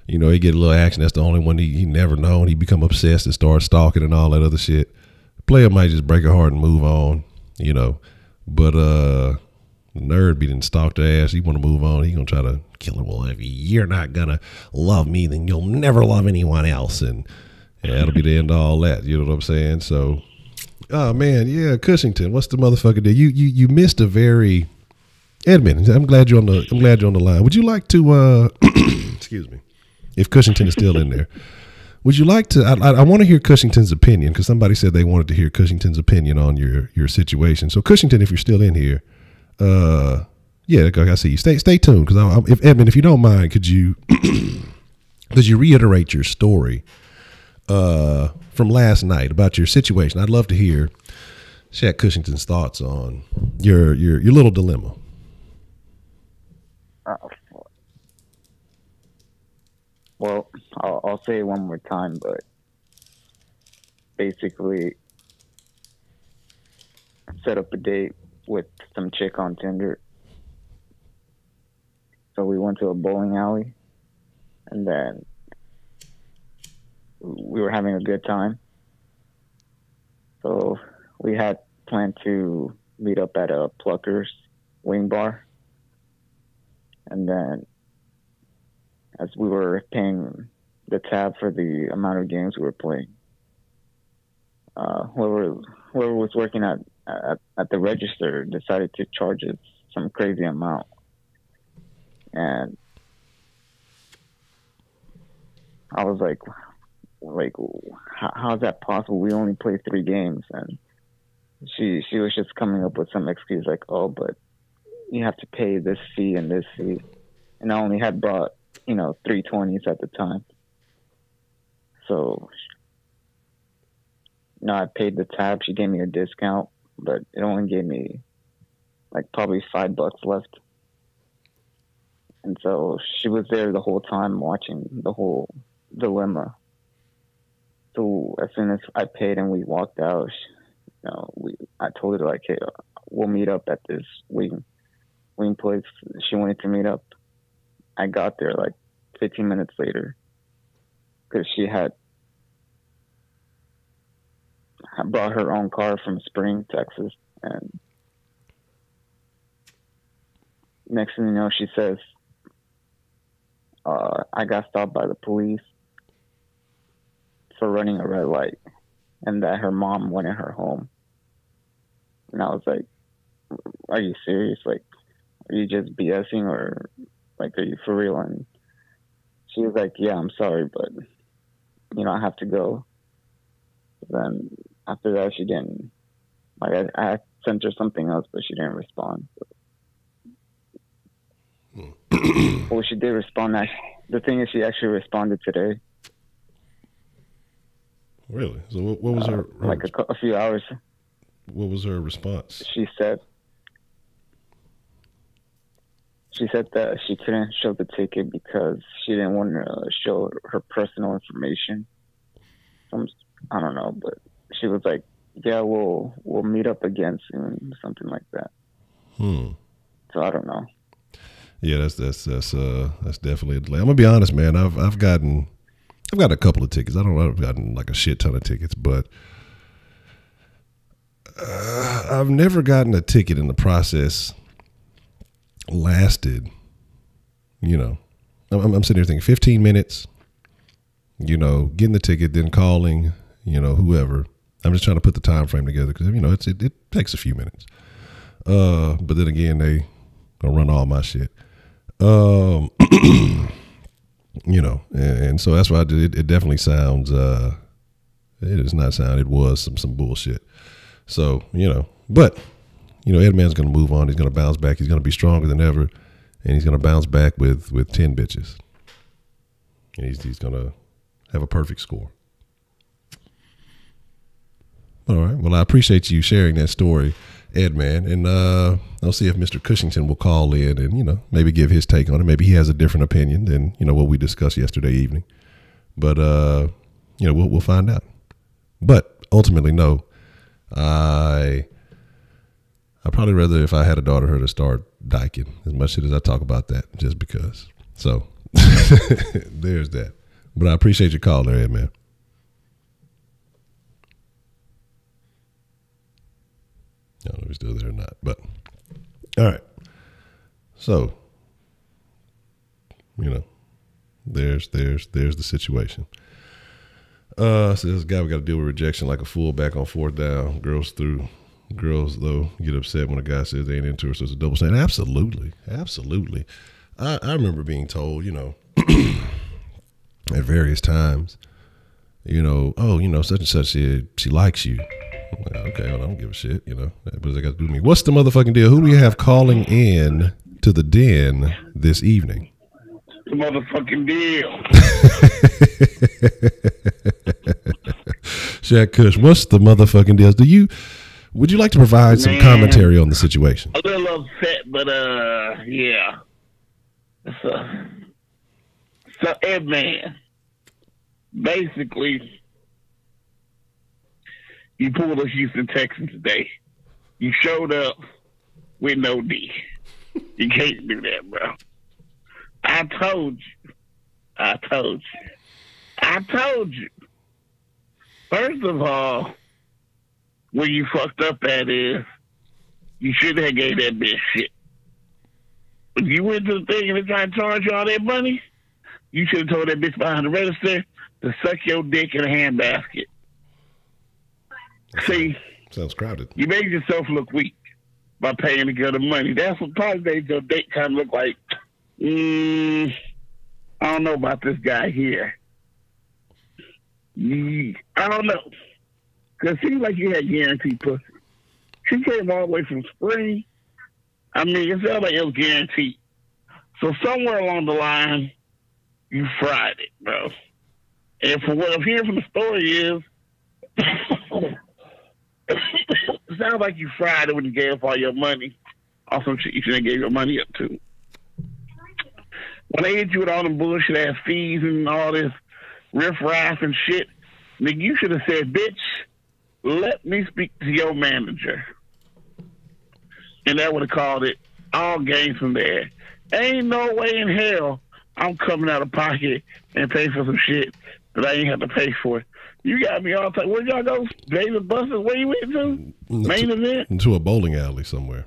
he get a little action. That's the only one he never known. He become obsessed and start stalking and all that other shit. Player might just break her heart and move on, But the nerd be done stalked her ass. He want to move on. He gonna try to kill her. Well, if you're not gonna love me, then you'll never love anyone else. And that'll be the end of all that. You know what I'm saying? So, oh man, yeah, Cushington. What's the motherfucker there? You missed a very Edmund. I'm glad you're on the line. Would you like to excuse me, if Cushington is still in there, would you like to? I want to hear Cushington's opinion, because somebody said they wanted to hear Cushington's opinion on your situation. So Cushington, if you're still in here, yeah, I see you. Stay tuned, because if Edmund, if you don't mind, could you reiterate your story from last night about your situation? I'd love to hear Shaq Cushington's thoughts on your little dilemma.
Well, I'll say it one more time, but basically, set up a date with some chick on Tinder. So we went to a bowling alley, and then we were having a good time. So we had planned to meet up at a Pluckers wing bar. And then as we were paying the tab for the amount of games we were playing, whoever whoever was working at the register decided to charge us some crazy amount, and I was like, how's that possible? We only played 3 games, and she was just coming up with some excuse like, oh, but you have to pay this fee and this fee, and I only had brought 320s at the time, so I paid the tab. She gave me a discount, but it only gave me like probably $5 left. And so she was there the whole time watching the whole dilemma. So as soon as I paid and we walked out, I told her like, hey, we'll meet up at this wing place. She wanted to meet up. I got there like 15 minutes later because she had brought her own car from Spring, Texas, and next thing you know, she says, I got stopped by the police for running a red light, and that her mom wanted her home. And I was like, are you serious? Like, are you just BSing, or like, are you for real? And she was like, yeah, I'm sorry, but I have to go. Then after that, she didn't. Like, I sent her something else, but she didn't respond. Well, she did respond. The thing is, she actually responded today.
Really? So what was her
like a few hours?
What was her response?
She said that she couldn't show the ticket because she didn't want to show her personal information. I don't know, but she was like, yeah, we'll meet up again soon, something like that. So I don't know.
Yeah, that's definitely a delay. I'm gonna be honest, man. I've gotten a couple of tickets. I've gotten like a shit ton of tickets, but I've never gotten a ticket in the process lasted. I'm sitting there thinking 15 minutes. Getting the ticket, then calling. Whoever. I'm just trying to put the time frame together because it takes a few minutes. But then again, they gonna run all my shit. And so that's why I did. It definitely sounds. It does not sound. It was some bullshit. So but Edman's gonna move on. He's gonna bounce back. He's gonna be stronger than ever, and he's gonna bounce back with 10 bitches. And he's gonna have a perfect score. All right. Well, I appreciate you sharing that story, Edman, and I'll see if Mr. Cushington will call in and maybe give his take on it. Maybe he has a different opinion than what we discussed yesterday evening. But we'll find out. But ultimately, no, I probably rather, if I had a daughter, her to start dyking, as much shit as I talk about that, just because. So there's that. But I appreciate your call there, Edman. I don't know if he's still there or not, but all right. So, there's the situation. So this guy, we got to deal with rejection like a fullback on 4th down. Girls, though, get upset when a guy says they ain't into her, so it's a double standard. Absolutely. I remember being told, at various times, such and such, she likes you. I'm like, okay, well, I don't give a shit, What does that got to do with me? What's the motherfucking deal? Who do you have calling in to the den this evening?
The motherfucking deal.
Shaq Kush, what's the motherfucking deal? Would you like to provide some commentary on the situation?
A little upset, but yeah. So Edman, basically, you pulled a Houston Texans today. You showed up with no D. You can't do that, bro. I told you. First of all, where you fucked up at is you should have gave that bitch shit. If you went to the thing and they tried to charge you all that money, you should have told that bitch behind the register to suck your dick in a handbasket. See,
Sounds crowded.
You made yourself look weak by paying the girl the money. That's what probably made your date kind of look like, I don't know about this guy here. I don't know. Because it seems like you had guaranteed pussy. She came all the way from spring. I mean, it sounds like it was guaranteed. So somewhere along the line, you fried it, bro. And from what I'm hearing from the story is, it sounds like you fried it when you gave up all your money on some shit you shouldn't have gave your money up to. When they hit you with all them bullshit ass fees and all this riff-raff and shit, nigga, you should have said, bitch, let me speak to your manager. And that would have called it all games from there. Ain't no way in hell I'm coming out of pocket and pay for some shit that I ain't have to pay for. You got me all the time. Where y'all go? David Buster's? Where you went to? Main event?
Into a bowling alley somewhere.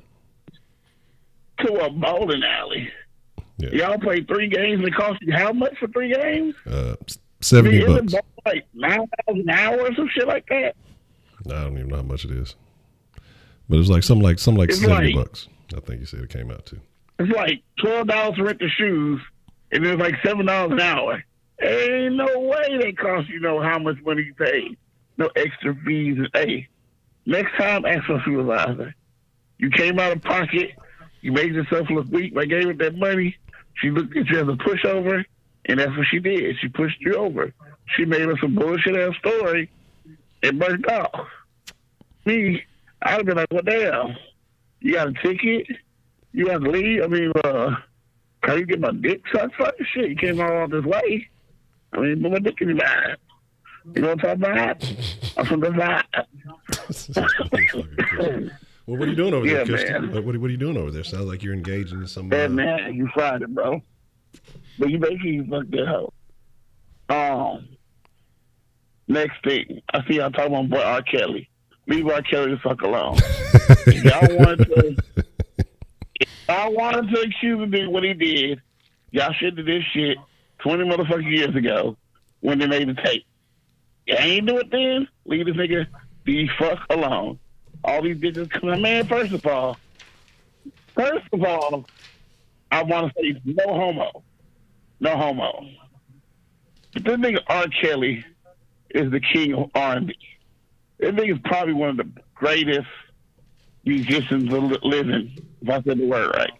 To a bowling alley.
Yeah.
Y'all played 3 games and it cost you how much for 3 games?
$70.
Isn't it like $9 an hour or some shit like that?
I don't even know how much it is. But it was like something like $70. I think you said it came out to.
It's like $12 to rent the shoes, and then it's like $7 an hour. Ain't no way they cost you know how much money you paid. No extra fees. Hey, next time ask for a supervisor. You came out of pocket. You made yourself look weak by giving that money. She looked at you as a pushover, and that's what she did. She pushed you over. She made us a bullshit ass story and burnt off. Me, I'd have been like, what the hell? You got a ticket? You got to leave? I mean, can you get my dick sucked for this shit? You came all this way. I mean, put my dick in your eye. You know what I'm talking about? I'm from the side.
Well, what are you doing over there,
man?
What are you doing over there? Sounds like you're engaged in some.
Yeah, man, you fried it, bro. But you basically fucked that hoe. Next thing, I see y'all talking about boy R. Kelly. Leave R. Kelly the fuck alone. If y'all wanted to accuse him of what he did, y'all should have did this shit 20 motherfucking years ago when they made the tape. You ain't do it then, leave this nigga the fuck alone. All these bitches coming, man, first of all, I want to say no homo. No homo. But this nigga R. Kelly is the king of R&B. This nigga is probably one of the greatest musicians living, if I said the word right.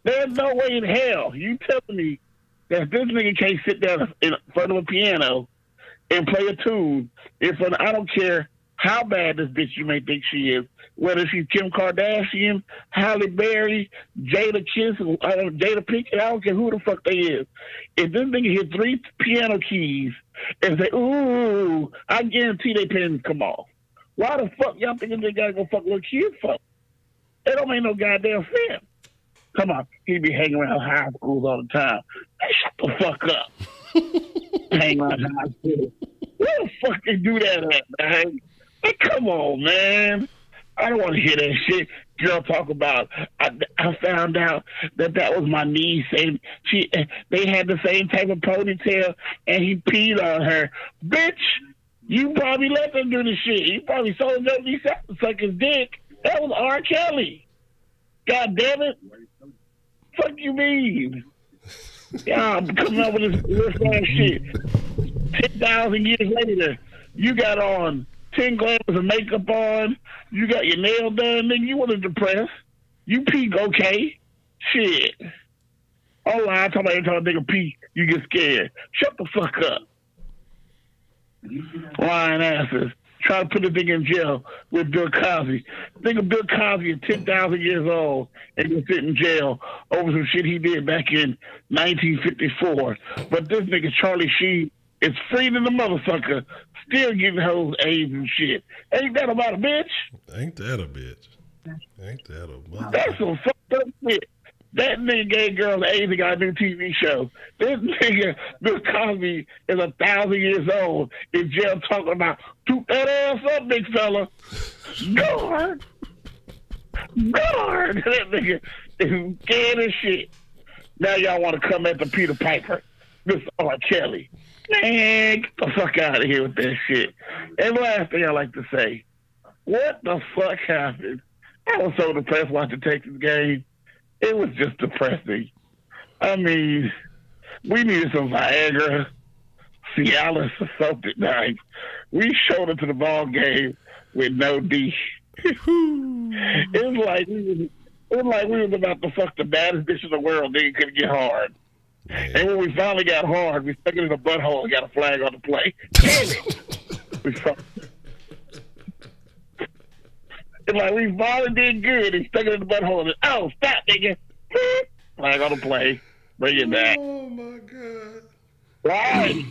There's no way in hell you telling me that this nigga can't sit down in front of a piano and play a tune in front of, I don't care how bad this bitch you may think she is, whether she's Kim Kardashian, Halle Berry, Jada Kiss, Jada Pinkett, I don't care who the fuck they is. If this nigga hit 3 piano keys and say, ooh, I guarantee they pants come off. Why the fuck y'all think they gotta go fuck little kids for? It don't make no goddamn sense. Come on, he be hanging around high schools all the time. Hey, shut the fuck up. Hang around high school. Where the fuck they do that at, man? Hey, come on, man. I don't want to hear that shit. Girl talk about, I found out that was my niece, and they had the same type of ponytail, and he peed on her. Bitch, you probably let them do the shit. You probably sold your niece out to suck his dick. That was R. Kelly. God damn it. Fuck you mean? Yeah, I'm coming up with this ass shit. 10,000 years later, you got on 10 glasses of makeup on. You got your nail done, nigga. You wasn't depressed. You peak okay. Shit. Oh, I talk about every time a nigga peak, you get scared. Shut the fuck up. Lying asses. Try to put the nigga in jail with Bill Cosby. Nigga, Bill Cosby is 10,000 years old and can sit in jail over some shit he did back in 1954. But this nigga, Charlie Sheen, is free than the motherfucker, still giving hoes AIDS and shit. Ain't that about a bitch?
Ain't that a bitch? Ain't that a motherfucker?
That's some fucked up shit. That nigga gave girls AIDS and got a new TV show. This nigga, Bill Cosby, is 1,000 years old in jail talking about, toot that ass up, big fella. Guard. Guard. That nigga is scared as shit. Now y'all want to come at the Peter Piper, Mr. R. Kelly. Man, get the fuck out of here with that shit. And last thing I like to say, What the fuck happened? I was so depressed watching Texas game. It was just depressing. I mean, we needed some Viagra, Cialis, or something. Like, we showed up to the ball game with no D. It was like we was about to fuck the baddest bitch in the world. Then couldn't get hard.
Man.
And when we finally got hard, we stuck it in the butthole and got a flag on the play. Damn it! We fucked. It's like we finally did good. He stuck it in the butthole and oh, stop, nigga! Flag on the play. Bring it back.
Oh my god!
Right,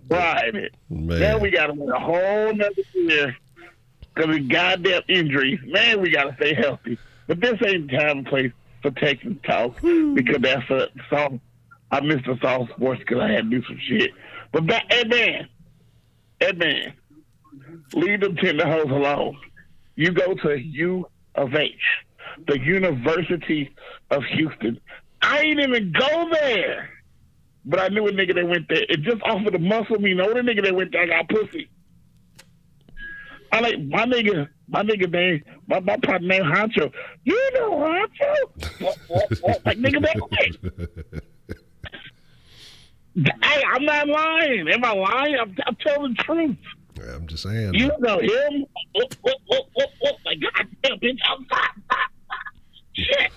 right.
Man.
Now we got to win a whole nother year because of goddamn injuries. Man, we got to stay healthy. But this ain't the time and place for Texas talk because that's a soft. I missed the soft sports because I had to do some shit. But hey man, leave them tender hoes alone. You go to U of H, the University of Houston. I ain't even go there. But I knew a nigga that went there. It just offered the muscle me. Know the nigga that went there got pussy. I like my nigga name, my partner named Honcho. You know Honcho? What? Like nigga that way. Hey, I'm not lying. Am I lying? I'm telling the truth.
I'm just saying.
You know him? Like goddamn bitch, I'm stop. Shit.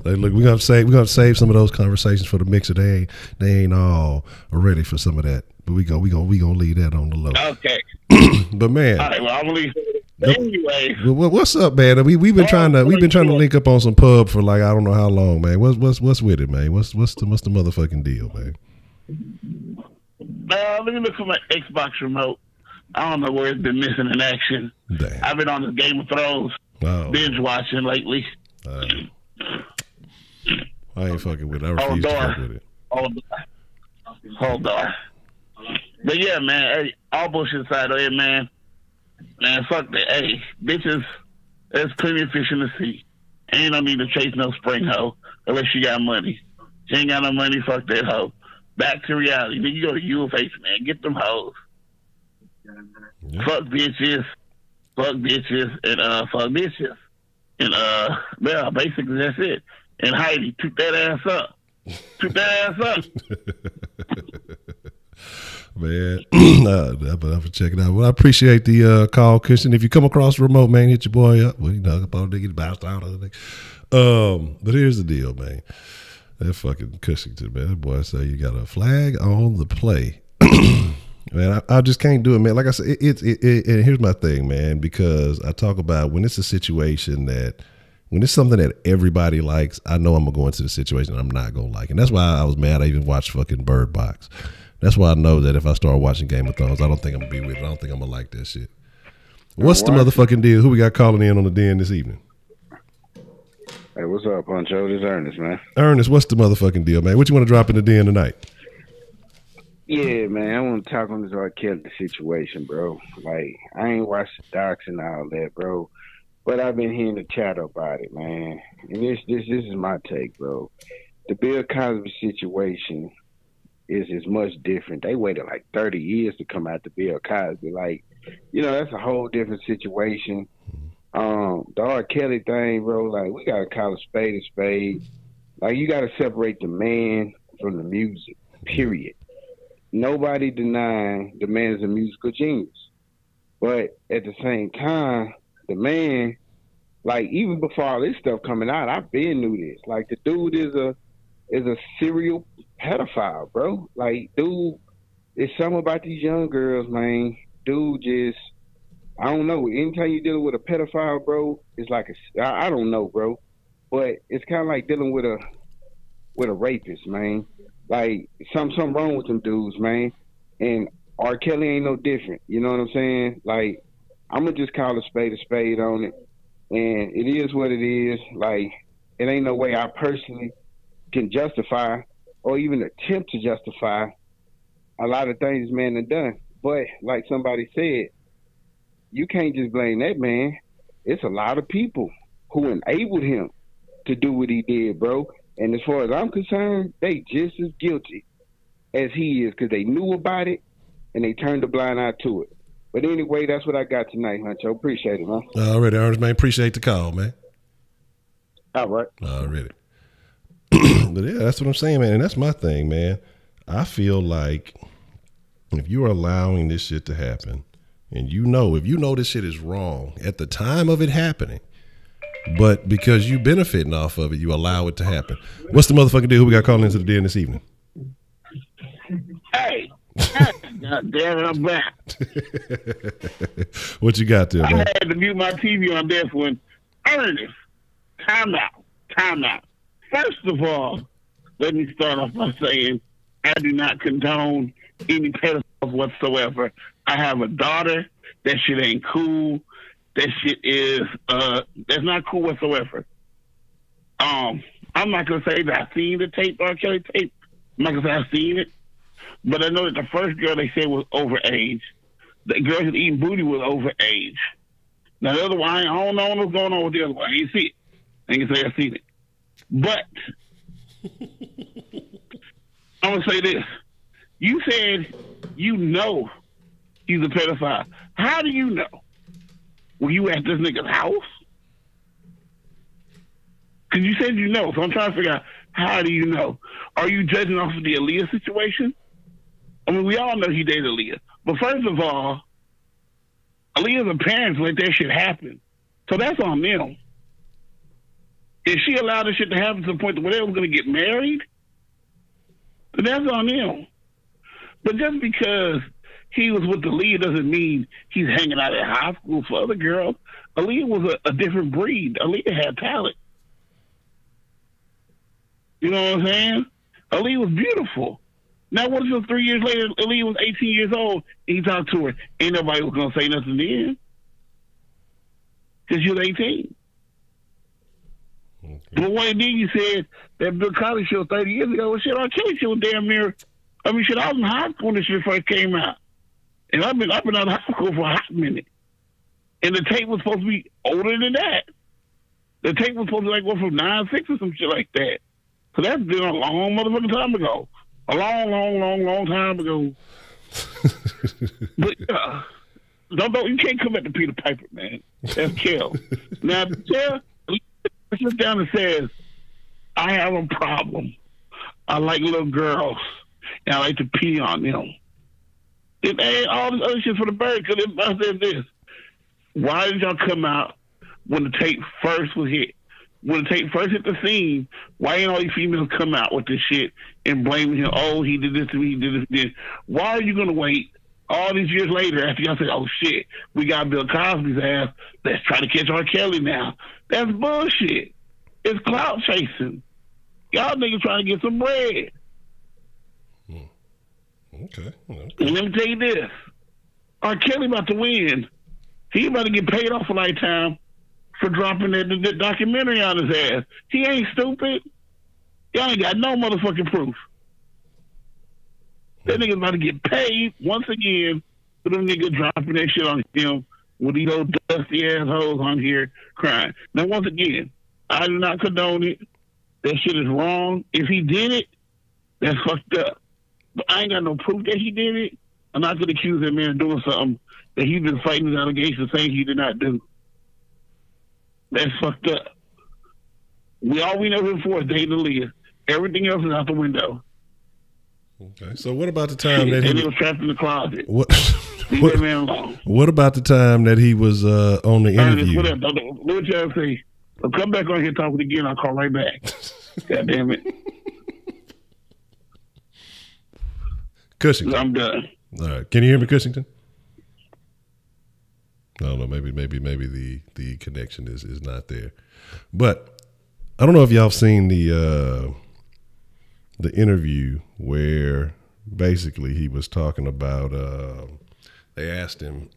Like, look, we're gonna save some of those conversations for the mixer. They ain't all ready for some of that. But we gonna leave that on the low.
Okay.
But man,
all right, well, I'm gonna leave. Anyway,
what's up, man? We've been trying to link up on some pub for like I don't know how long, man. What's with it, man? What's the motherfucking deal, man?
Let me look for my Xbox remote. I don't know where it's been missing in action.
Damn.
I've been on the Game of Thrones binge watching lately.
I ain't fucking with it. I refuse to fuck with it.
Hold on. But yeah, man. Hey, all bullshit aside, hey, man. Man, fuck that. Hey, bitches, there's plenty of fish in the sea. Ain't no need to chase no spring hoe unless she got money. She ain't got no money, fuck that hoe. Back to reality. Then you go to U of H, man. Get them hoes. Yeah. Fuck bitches, and fuck bitches. And yeah, basically that's it. And Heidi, toot that ass up.
Man, I'm gonna check it out. Well, I appreciate the call, Christian. If you come across the remote, man, hit your boy up. Well, you know, up on niggas bounced out of the but here's the deal, man. That fucking Cushington, man. That boy say you got a flag on the play. Man, I just can't do it, man. Like I said, and here's my thing, man, because I talk about when it's a situation when it's something that everybody likes, I know I'm going to go into the situation I'm not going to like. And that's why I was mad I even watched fucking Bird Box. That's why I know that if I start watching Game of Thrones, I don't think I'm going to be with it. I don't think I'm going to like that shit. What's the motherfucking deal? Who we got calling in on the den this evening?
Hey, what's up, Honcho? This is Ernest, man.
Ernest, what's the motherfucking deal, man? What you want to drop in the den tonight?
Yeah, man, I want to talk on this R. Kelly situation, bro. Like, I ain't watched the docs and all that, bro. But I've been hearing the chatter about it, man. And this is my take, bro. The Bill Cosby situation is much different. They waited like 30 years to come out to Bill Cosby. Like, you know, that's a whole different situation. The R. Kelly thing, bro, like, we got to call a spade. Like, you got to separate the man from the music, period. Nobody denying the man is a musical genius. But at the same time, the man, like, even before all this stuff coming out, I've been knew this. Like, the dude is a serial pedophile, bro. Like, dude, it's something about these young girls, man. Dude just, I don't know. Anytime you're dealing with a pedophile, bro, it's like I don't know, bro. But it's kind of like dealing with a rapist, man. Like, something wrong with them dudes, man. And R. Kelly ain't no different. You know what I'm saying? Like, I'm going to just call a spade on it. And it is what it is. Like, it ain't no way I personally can justify or even attempt to justify a lot of things this man has done. But like somebody said, you can't just blame that man. It's a lot of people who enabled him to do what he did, bro. And as far as I'm concerned, they just as guilty as he is because they knew about it and they turned a blind eye to it. But anyway, that's what I got tonight, Honcho. Appreciate it, man.
Already, Ernest, man. Appreciate the call, man.
All right.
Already. But yeah, that's what I'm saying, man. And that's my thing, man. I feel like if you are allowing this shit to happen, and if you know this shit is wrong at the time of it happening, but because you benefiting off of it, you allow it to happen. What's the motherfucking deal? Who we got calling into the den this evening?
Hey. God damn it, I'm back.
What you got there, man?
I had to mute my TV on this one. Ernest, time out. First of all, let me start off by saying I do not condone any pedophiles whatsoever. I have a daughter. That shit ain't cool. That shit is that's not cool whatsoever. I'm not gonna say that I've seen the tape, R. Kelly tape. I'm not gonna say I've seen it. But I know that the first girl they said was overage. The girl who's eating booty was overage. Now the other one, I don't know what's going on with the other one. I ain't see it. I ain't gonna say I've seen it. But I'm gonna say this. You said you know he's a pedophile. How do you know? Were you at this nigga's house? Because you said you know, so I'm trying to figure out, how do you know? Are you judging off of the Aaliyah situation? I mean, we all know he dated Aaliyah. But first of all, Aaliyah's parents let that shit happen. So that's on them. If she allowed this shit to happen to the point where they was going to get married, then that's on them. But just because he was with Aaliyah doesn't mean he's hanging out at high school for other girls. Aaliyah was a different breed. Aaliyah had talent. You know what I'm saying? Aaliyah was beautiful. Now, what if 3 years later, Aaliyah was 18 years old, and he talked to her? Ain't nobody was going to say nothing then. Because she was 18. Okay. But what he did, you said that Bill Cosby show 30 years ago, well, shit, R. Kelly show damn near. I mean, shit, I was in high school when this shit first came out. And I've been out of high school for a hot minute. And the tape was supposed to be older than that. The tape was supposed to like go from 9/6 or some shit like that. So that's been a long motherfucking time ago. A long time ago. But don't you can't come at the Peter Piper, man. That's Kel. Now Kel sits down and says, I have a problem. I like little girls and I like to pee on them. It ain't all this other shit for the bird, because I said this. Why did y'all come out when the tape first was hit? When the tape first hit the scene, why ain't all these females come out with this shit and blaming him? Oh, he did this to me, he did this to this. Why are you going to wait all these years later after y'all say, oh shit, we got Bill Cosby's ass, let's try to catch R. Kelly now? That's bullshit. It's clout chasing. Y'all niggas trying to get some bread.
Okay.
And let me tell you this. R. Kelly about to win. He about to get paid off a lifetime for dropping that documentary on his ass. He ain't stupid. Y'all ain't got no motherfucking proof. That nigga's about to get paid once again for them niggas dropping that shit on him with these old dusty assholes on here crying. Now, once again, I do not condone it. That shit is wrong. If he did it, that's fucked up. But I ain't got no proof that he did it. I'm not going to accuse that man of doing something that he's been fighting his allegations saying he did not do. That's fucked up. All we know him for is dating Aaliyah. Everything else is out the window.
Okay. So what about the time that
he was trapped in the closet?
What
man alone.
What about the time that he was on the interview?
What y'all say? I'll come back on here talking again. I'll call right back. God damn it.
Cushington.
I'm done.
All right. Can you hear me, Cushington? I don't know. Maybe the connection is not there. But I don't know if y'all have seen the interview where basically he was talking about they asked him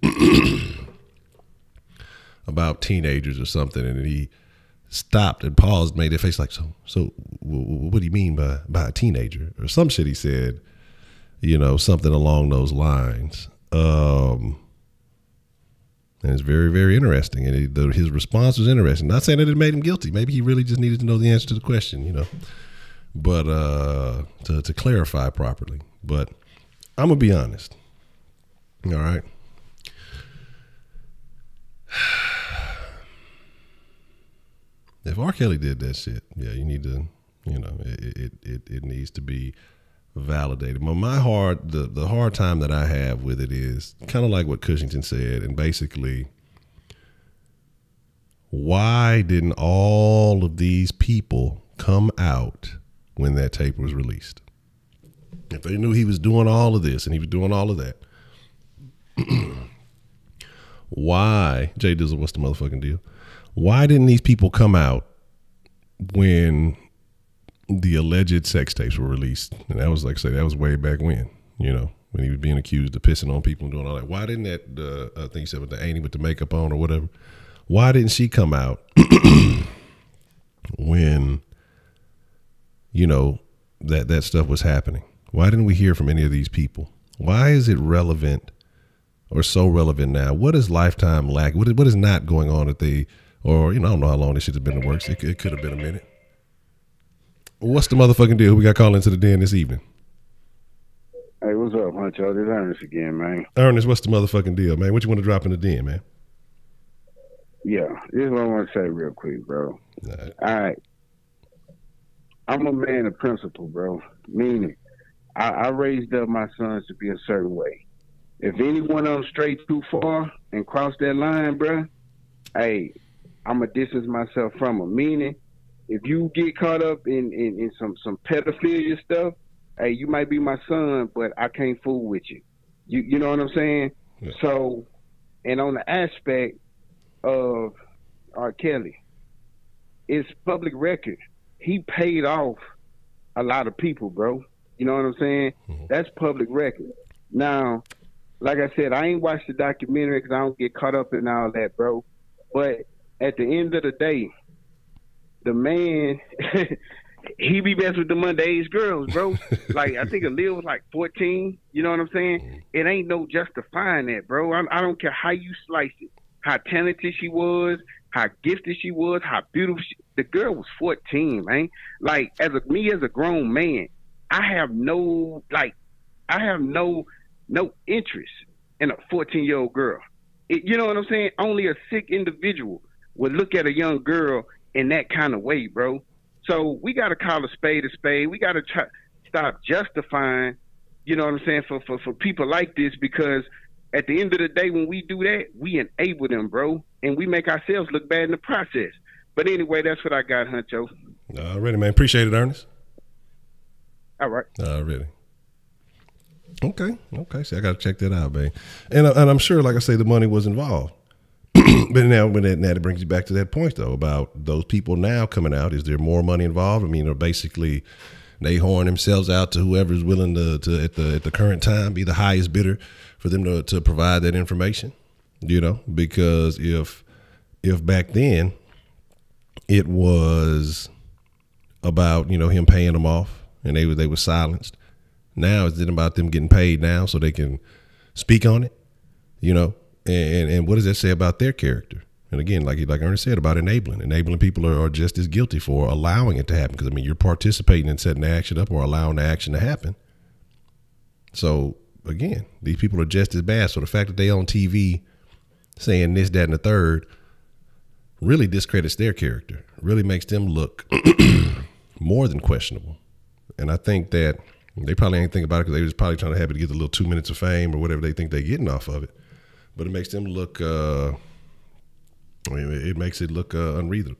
about teenagers or something, and he stopped and paused, made a face like, so what do you mean by a teenager or some shit? He said, something along those lines. And it's very, very interesting. And his response was interesting. Not saying that it made him guilty. Maybe he really just needed to know the answer to the question, but to clarify properly. But I'm going to be honest. All right. if R. Kelly did that shit, yeah, you need to, you know, it needs to be validated. But the hard time that I have with it is kind of like what Cushington said, and basically, why didn't all of these people come out when that tape was released? If they knew he was doing all of this and he was doing all of that, why, Jay Dizzle, what's the motherfucking deal? Why didn't these people come out when the alleged sex tapes were released? And that was, like I say, that was way back when, you know, when he was being accused of pissing on people and doing all that. Why didn't that, I think you said with the Annie with the makeup on or whatever, why didn't she come out when, you know, that stuff was happening? Why didn't we hear from any of these people? Why is it relevant or so relevant now? What is Lifetime lack? What is not going on that they, or, you know, I don't know how long this shit has been in the works. It could have been a minute. What's the motherfucking deal? Who we got calling into the den this evening?
Hey, what's up, Honcho? This is Ernest again, man.
Ernest, what's the motherfucking deal, man? What you want to drop in the den, man?
Yeah, this is what I want to say real quick, bro. All right. I'm a man of principle, bro. Meaning, I raised up my sons to be a certain way. If any one of them strayed too far and crossed that line, bro, hey, I'm going to distance myself from them. Meaning, if you get caught up in some pedophilia stuff, hey, you might be my son, but I can't fool with you. You know what I'm saying? Yeah. So, and on the aspect of R. Kelly, it's public record. He paid off a lot of people, bro. You know what I'm saying? Mm-hmm. That's public record. Now, like I said, I ain't watched the documentary because I don't get caught up in all that, bro. But at the end of the day, the man, he be messing with the underage girls, bro. Like, I think Aaliyah was like 14. You know what I'm saying? Mm-hmm. It ain't no justifying that, bro. I don't care how you slice it, how talented she was, how gifted she was, how beautiful the girl was 14, man. Like, as a grown man, I have no interest in a 14-year-old girl. You know what I'm saying? Only a sick individual would look at a young girl in that kind of way, bro. So we got to call a spade a spade. We got to stop justifying, you know what I'm saying, for people like this, because at the end of the day, when we do that, we enable them, bro, and we make ourselves look bad in the process. But anyway, that's what I got, Honcho.
Already, man. Appreciate it, Ernest.
All right.
Already. Okay. See, I got to check that out, man. And I'm sure, like I say, the money was involved. But now it brings you back to that point, though, about those people now coming out. Is there more money involved? I mean, or basically they whoring themselves out to whoever's willing to at the current time be the highest bidder for them to provide that information, you know? Because if back then it was about, you know, him paying them off and they were silenced, now it's about them getting paid now so they can speak on it, you know? And what does that say about their character? And again, like Ernest said about enabling people are just as guilty for allowing it to happen. Because I mean, you're participating in setting the action up or allowing the action to happen. So again, these people are just as bad. So the fact that they on TV saying this, that, and the third really discredits their character. Really makes them look more than questionable. And I think that they probably ain't think about it because they was probably trying to have it to get the little 2 minutes of fame or whatever they think they're getting off of it. But it makes them look, it makes it look unreasonable.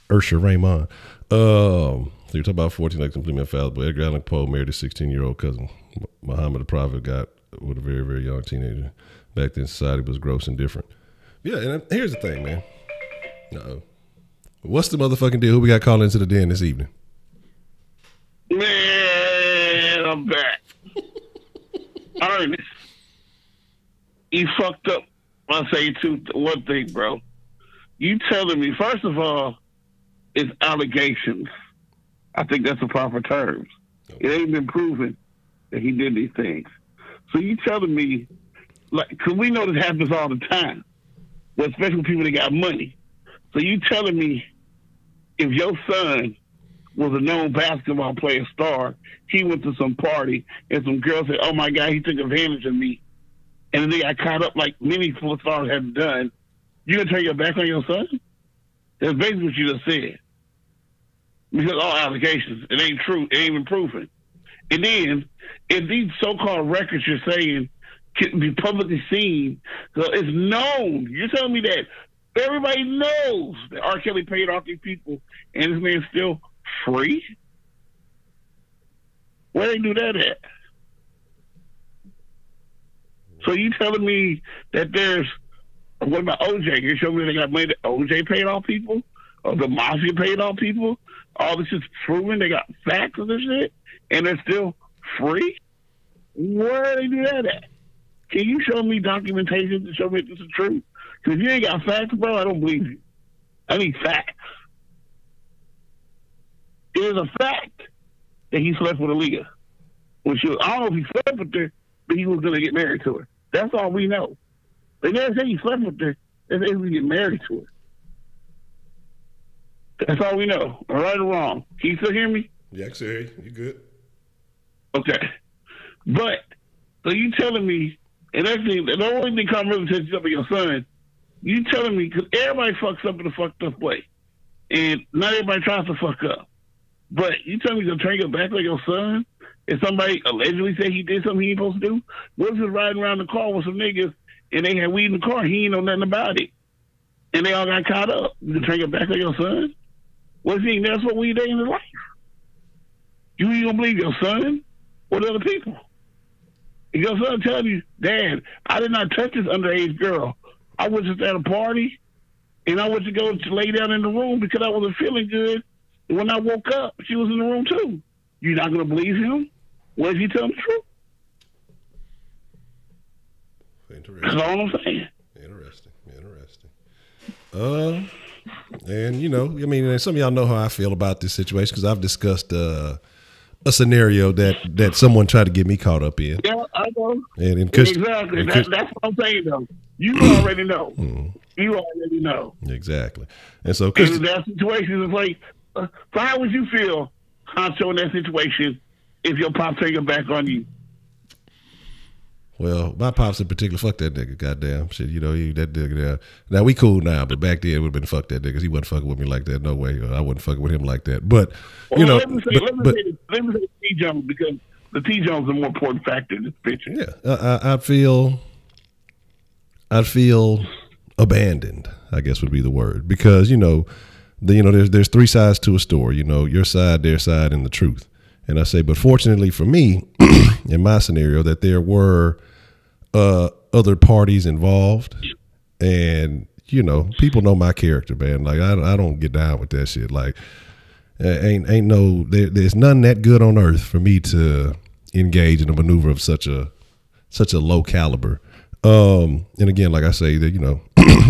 Ursher Raymond. So you're talking about 14 like completely infallible. Edgar Allan Poe married his 16-year-old cousin. Muhammad the Prophet got with a very, very young teenager. Back then, society was gross and different. Yeah, and here's the thing, man. What's the motherfucking deal? Who we got calling into the den this evening?
Man, I'm back. Ernest, you fucked up. I'll say one thing, bro. You telling me, first of all, it's allegations. I think that's the proper terms. It ain't been proven that he did these things. So you telling me, like, because we know this happens all the time, but especially with people that got money. So you telling me if your son was a known basketball player star, he went to some party and some girl said, "Oh my God, he took advantage of me," and they got caught up like many full stars have done, you gonna turn your back on your son? That's basically what you just said. Because all allegations, it ain't true, it ain't even proven. And then, if these so-called records you're saying can be publicly seen, so it's known. You're telling me that everybody knows that R. Kelly paid off these people, and this man's still free? Where they do that at? So you telling me that there's, what about OJ? You show me they got money that OJ paid off people? Or the mafia paid off people? All this is proven. They got facts of this shit, and they're still free? Where do they do that at? Can you show me documentation to show me this is true? Because if you ain't got facts, bro, I don't believe you. I need facts. It is a fact that he slept with Aaliyah. When she was, I don't know if he slept with her, but he was going to get married to her. That's all we know. They never say he slept with her. They say he was going to get married to her. That's all we know. All right or wrong. Can you still hear me?
Yeah, I can hear you. You good?
Okay. But, so you telling me, and that's the only thing come really says you up with your son, you telling me, because everybody fucks up in a fucked up way. And not everybody tries to fuck up. But you telling me to turn your back on your son? If somebody allegedly said he did something he ain't supposed to do? What if he's riding around the car with some niggas and they had weed in the car, he ain't know nothing about it, and they all got caught up? You turn your back on your son? What if he ain't never smoked weed day in his life? You ain't gonna believe your son or the other people? If your son telling you, Dad, I did not touch this underage girl. I was just at a party, and I went to go to lay down in the room because I wasn't feeling good. And when I woke up, she was in the room too. You're not gonna believe him? What if he telling the truth?
Interesting.
That's all I'm saying.
Interesting. And you know, I mean, some of y'all know how I feel about this situation because I've discussed a scenario that someone tried to get me caught up in.
Yeah, I know.
Exactly.
That's what I'm saying, though. You already know. You already know.
Exactly. And so,
in that situation, it's like, so how would you feel, Honcho, in that situation if your pop turned your back on you?
Well, my pops in particular, fuck that nigga, goddamn shit. You know, that nigga there. Now we cool now, but back then it would have been fuck that nigga because he wasn't fucking with me like that. No way, I wasn't fucking with him like that. But you know,
let me say T Jones because the T Jones is a more important factor in this picture.
Yeah, I'd feel abandoned, I guess would be the word, because there's three sides to a story. You know, your side, their side, and the truth. And I say, but fortunately for me, in my scenario, that there were other parties involved, and people know my character, man. Like I don't get down with that shit. Like there's none that good on earth for me to engage in a maneuver of such a low caliber. And again, like I say, that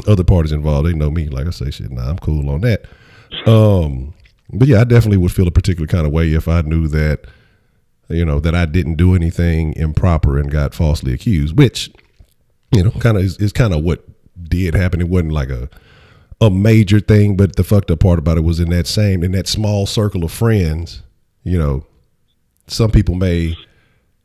other parties involved, they know me. Like I say, shit, nah, I'm cool on that. But yeah, I definitely would feel a particular kind of way if I knew that, that I didn't do anything improper and got falsely accused, which, kind of is kind of what did happen. It wasn't like a major thing, but the fucked up part about it was in that small circle of friends, some people may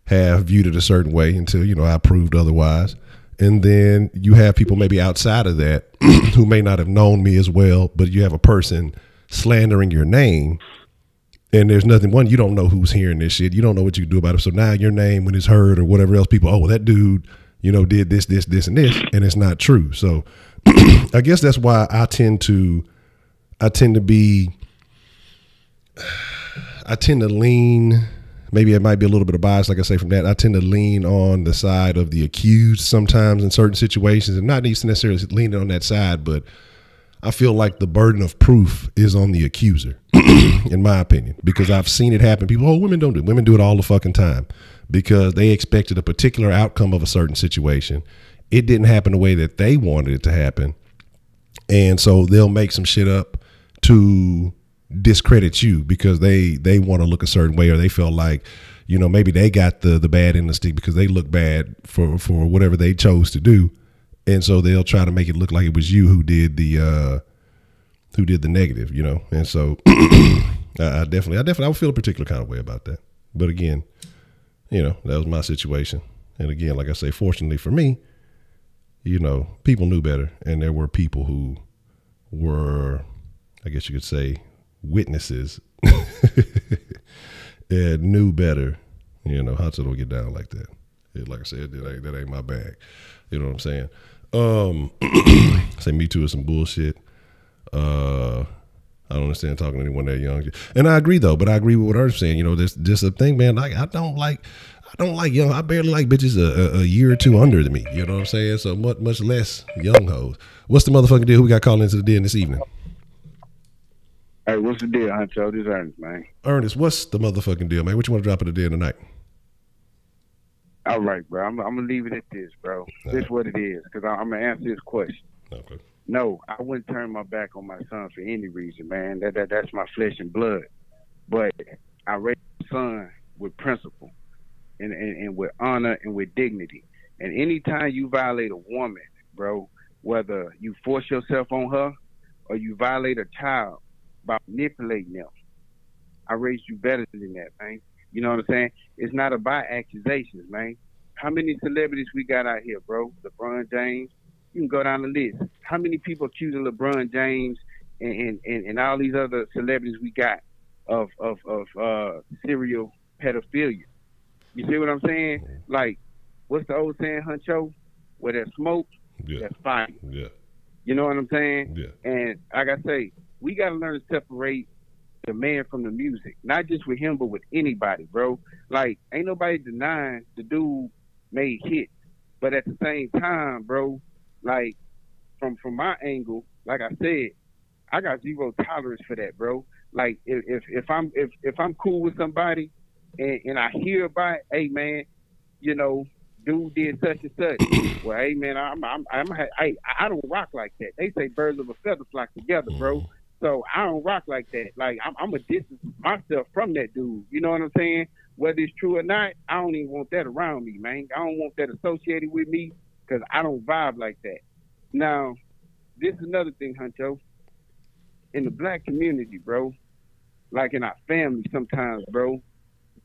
have viewed it a certain way until, I proved otherwise. And then you have people maybe outside of that who may not have known me as well, but you have a person slandering your name, and there's nothing. One, you don't know who's hearing this shit. You don't know what you do about it. So now your name, when it's heard or whatever else, people, oh, well, that dude, did this, and this, and it's not true. So I guess that's why I tend to lean. Maybe it might be a little bit of bias, like I say, from that. I tend to lean on the side of the accused sometimes in certain situations, and not necessarily leaning on that side, but I feel like the burden of proof is on the accuser, in my opinion, because I've seen it happen. People, women don't do it. Women do it all the fucking time because they expected a particular outcome of a certain situation. It didn't happen the way that they wanted it to happen. And so they'll make some shit up to discredit you because they want to look a certain way, or they felt like, maybe they got the bad end of the stick because they look bad for whatever they chose to do. And so they'll try to make it look like it was you who did the negative, And so I definitely would feel a particular kind of way about that. But again, that was my situation. And again, like I say, fortunately for me, you know, people knew better, and there were people who were, I guess you could say, witnesses and knew better. You know, Honcho don't get down like that. Like I said, that ain't my bag. You know what I'm saying? Say Me Too is some bullshit. I don't understand talking to anyone that young. And I agree though, but I agree with what Earth's saying. You know, there's just a thing, man. Like I don't like young. I barely like bitches a year or two under than me. You know what I'm saying? So much less young hoes. What's the motherfucking deal? Who we got calling into the den this evening?
Hey, what's the deal, Honcho? This is Ernest, man.
Ernest, what's the motherfucking deal, man? What you want to drop in the den tonight?
All right, bro. I'm gonna leave it at this, bro. This is what it is, because I'm gonna answer this question.
Okay.
No, I wouldn't turn my back on my son for any reason, man. That's my flesh and blood. But I raised my son with principle and with honor and with dignity. And anytime you violate a woman, bro, whether you force yourself on her or you violate a child by manipulating them, I raised you better than that, man. You know what I'm saying? It's not about accusations, man. How many celebrities we got out here, bro? LeBron James. You can go down the list. How many people accusing LeBron James and all these other celebrities we got of serial pedophilia? You see what I'm saying? Like, what's the old saying, Honcho? Where there's smoke, there's fire.
Yeah.
You know what I'm saying?
Yeah.
And like I say, we got to learn to separate the man from the music. Not just with him, but with anybody, bro. Like, ain't nobody denying the dude made hits. But at the same time, bro, like, from my angle, like I said, I got zero tolerance for that, bro. Like, if I'm cool with somebody and I hear about, hey man, you know, dude did such and such. Well, hey man, I don't rock like that. They say birds of a feather flock together, bro. So I don't rock like that. Like I'm a distance myself from that dude. You know what I'm saying? Whether it's true or not, I don't even want that around me, man. I don't want that associated with me because I don't vibe like that. Now, this is another thing, Honcho. In the black community, bro, like in our family sometimes, bro,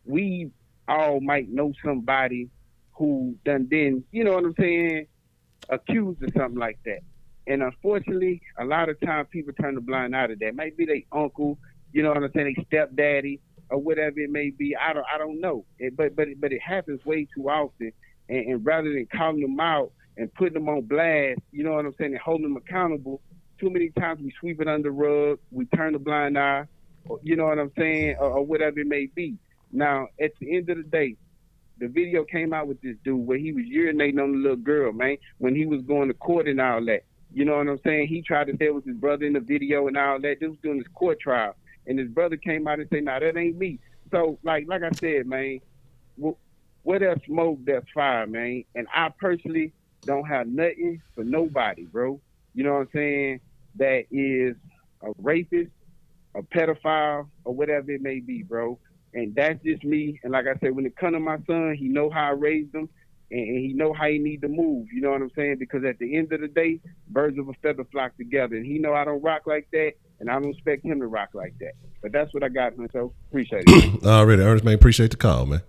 we all might know somebody who done been, you know what I'm saying, accused of something like that. And unfortunately, a lot of times people turn the blind eye to that. Maybe they uncle, you know what I'm saying, they stepdaddy or whatever it may be. I don't know. But it happens way too often. And rather than calling them out and putting them on blast, you know what I'm saying, and holding them accountable, too many times we sweep it under the rug, we turn the blind eye, or, you know what I'm saying, or whatever it may be. Now, at the end of the day, the video came out with this dude where he was urinating on the little girl, man, when he was going to court and all that. You know what I'm saying? He tried to say it was his brother in the video and all that. This was doing his court trial. And his brother came out and said, nah, that ain't me. So, like I said, man, where there's smoke, there's fire, man. And I personally don't have nothing for nobody, bro. You know what I'm saying? That is a rapist, a pedophile, or whatever it may be, bro. And that's just me. And like I said, when it comes to my son, he know how I raised him. And he know how he need to move, you know what I'm saying? Because at the end of the day, birds of a feather flock together. And he know I don't rock like that, and I don't expect him to rock like that. But that's what I got, man. So appreciate it.
Already, Ernest, man. Appreciate the call, man.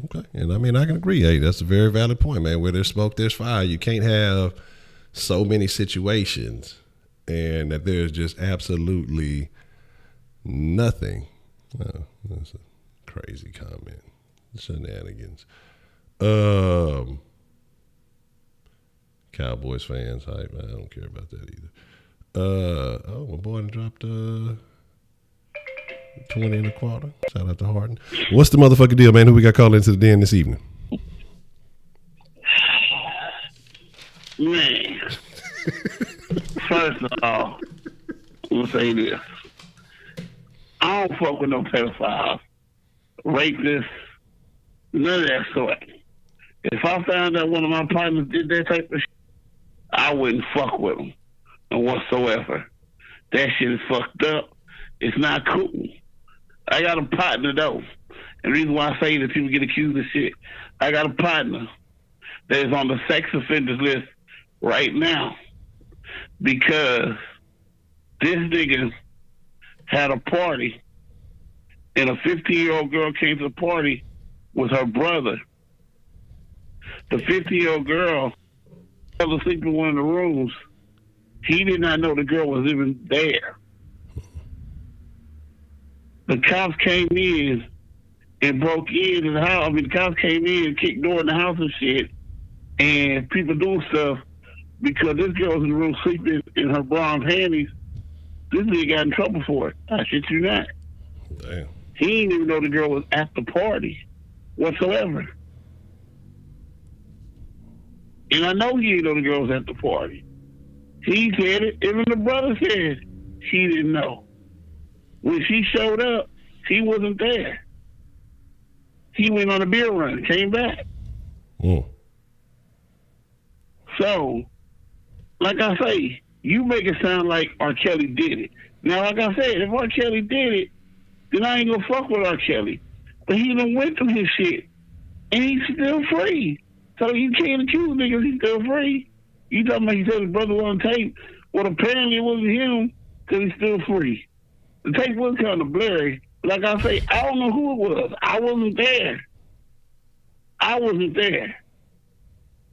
Okay. And I mean, I can agree. Hey, that's a very valid point, man. Where there's smoke, there's fire. You can't have so many situations and that there's just absolutely nothing. Oh, that's a crazy comment. Shenanigans. Cowboys fans hype. I don't care about that either. Oh, my boy dropped 20 and a quarter. Shout out to Harden. What's the motherfucking deal, man? Who we got called into the den this evening?
Man. First of all, I'm gonna say this. I don't fuck with no pedophiles, rapists, none of that sort. If I found that one of my partners did that type of shit, I wouldn't fuck with them whatsoever. That shit is fucked up. It's not cool. I got a partner though. And the reason why I say that people get accused of shit, I got a partner that is on the sex offenders list right now because this nigga had a party and a 15-year-old girl came to the party was her brother. The 50-year-old girl fell asleep in one of the rooms. He did not know the girl was even there. The cops came in and broke into the house. I mean, the cops came in and kicked door in the house and shit. And people doing stuff because this girl was in the room sleeping in her bra and panties. This nigga got in trouble for it. I shit you not.
Damn.
He didn't even know the girl was at the party whatsoever. And I know he didn't know the girl was at the party. He said it. Even the brother said he didn't know. When she showed up, he wasn't there. He went on a beer run, came back.
Mm.
So, like I say, you make it sound like R. Kelly did it. Now, like I said, if R. Kelly did it, then I ain't gonna fuck with R. Kelly. But he done went through his shit, and he's still free. So you can't accuse niggas he's still free. You talking about he said his brother was on tape. Well, apparently it wasn't him because he's still free. The tape was kind of blurry. Like I say, I don't know who it was. I wasn't there. I wasn't there.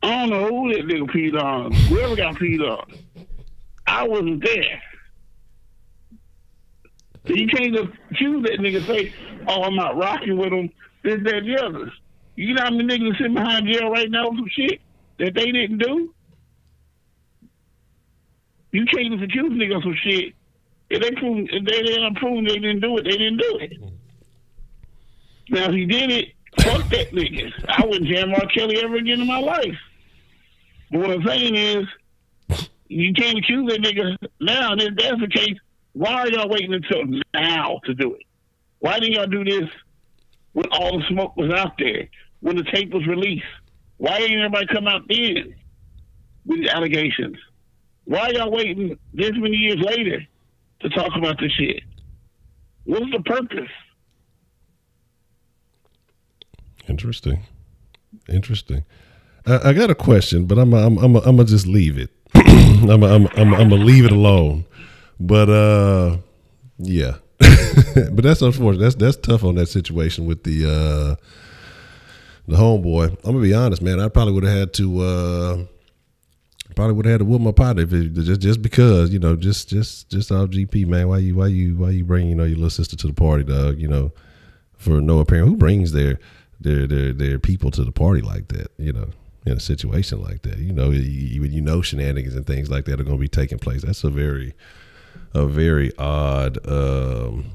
I don't know who that nigga peed on. Whoever got peed on. I wasn't there. So you can't accuse that nigga say, oh, I'm not rocking with him, this, that, and the other. You know how many niggas sitting behind jail right now for some shit that they didn't do? You can't just accuse niggas of some shit. If they not proving they didn't do it, they didn't do it. Now, if he did it, fuck that nigga. I wouldn't jam R. Kelly ever again in my life. But what I'm saying is, you can't accuse that nigga now. And if that's the case, why are y'all waiting until now to do it? Why didn't y'all do this when all the smoke was out there, when the tape was released? Why didn't everybody come out then with the allegations? Why are y'all waiting this many years later to talk about this shit? What's the purpose?
Interesting. I got a question, but I'm gonna just leave it. I'm gonna leave it alone. But yeah. But that's unfortunate. That's tough on that situation with the homeboy. I'm gonna be honest, man. I probably would have had to whoop my partner if it, just because, you know, just off GP, man. Why you bring, you know, your little sister to the party, dog? You know, for no apparent, who brings their people to the party like that? You know, in a situation like that, you know shenanigans and things like that are going to be taking place. That's a very odd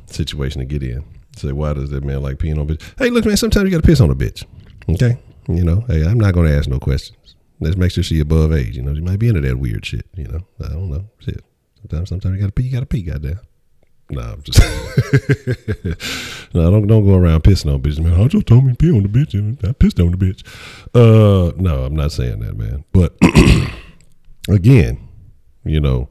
situation to get in. Say, why does that man like peeing on a bitch? Hey, look, man, sometimes you got to piss on a bitch. Okay, you know, hey, I'm not going to ask no questions. Let's make sure she above age. You know, she might be into that weird shit. You know, I don't know. Shit. Sometimes you gotta pee. Goddamn. Nah, I'm just. No, don't go around pissing on bitches, man. Honcho told me to pee on the bitch, and I pissed on the bitch. No, I'm not saying that, man. But again, you know,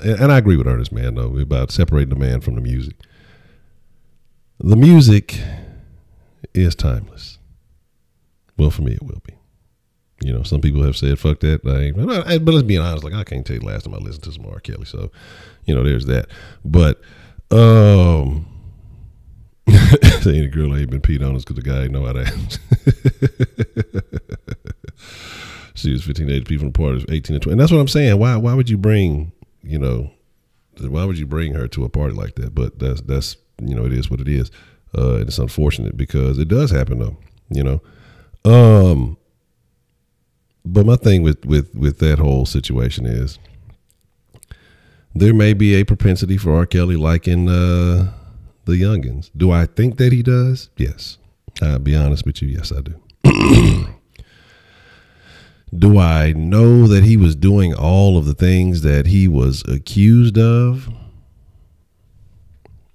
and I agree with Ernest, man. Though about separating the man from the music. The music is timeless. Well, for me, it will be. You know, some people have said, fuck that. But let's be honest, like, I can't tell you the last time I listened to some R. Kelly. So, you know, there's that. But, saying the girl ain't been peed on is because the guy ain't know how to act. She was 15 to 80 people from the party, 18 to 20. And that's what I'm saying. Why would you bring, you know, why would you bring her to a party like that? But that's you know, it is what it is. And it's unfortunate because it does happen though, you know. But my thing with that whole situation is there may be a propensity for R. Kelly liking the youngins. Do I think that he does? Yes. I'll be honest with you. Yes, I do. Do I know that he was doing all of the things that he was accused of?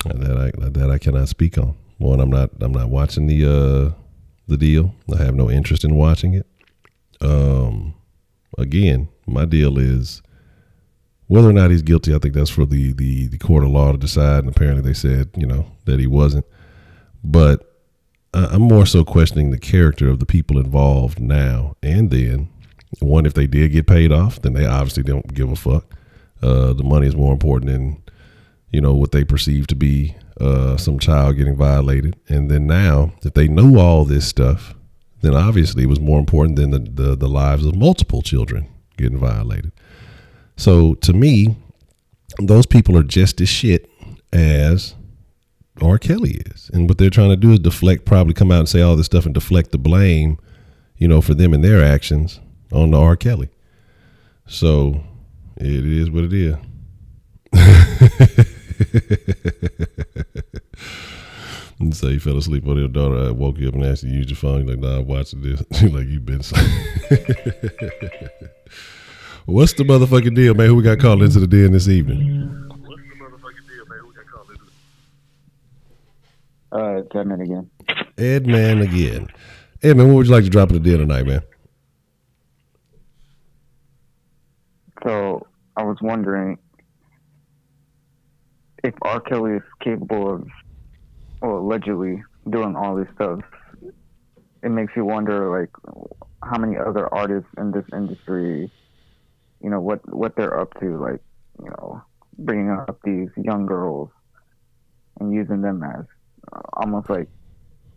That I cannot speak on. One, I'm not watching the deal. I have no interest in watching it. Again, my deal is whether or not he's guilty. I think that's for the court of law to decide. And apparently they said, you know, that he wasn't. But I'm more so questioning the character of the people involved now and then. One, if they did get paid off, then they obviously don't give a fuck. The money is more important than, you know, what they perceive to be some child getting violated, and then now if they knew all this stuff, then obviously it was more important than the lives of multiple children getting violated. So to me, those people are just as shit as R. Kelly is. And what they're trying to do is deflect, probably come out and say all this stuff and deflect the blame, for them and their actions on the R. Kelly. So it is what it is. And so you fell asleep on your daughter. I woke you up and asked you to use your phone. You're like, nah, I'm watching this. You're like, you've been. What's the motherfucking deal, man? Who we got called into the den this evening? What's the motherfucking deal, man? Who we got called into
it's Edmund again.
Edmund again. Edmund, what would you like to drop in the den tonight, man?
So I was wondering if R. Kelly is capable of, or allegedly doing all this stuff. It makes you wonder, like, how many other artists in this industry, what they're up to, like, bringing up these young girls and using them as almost like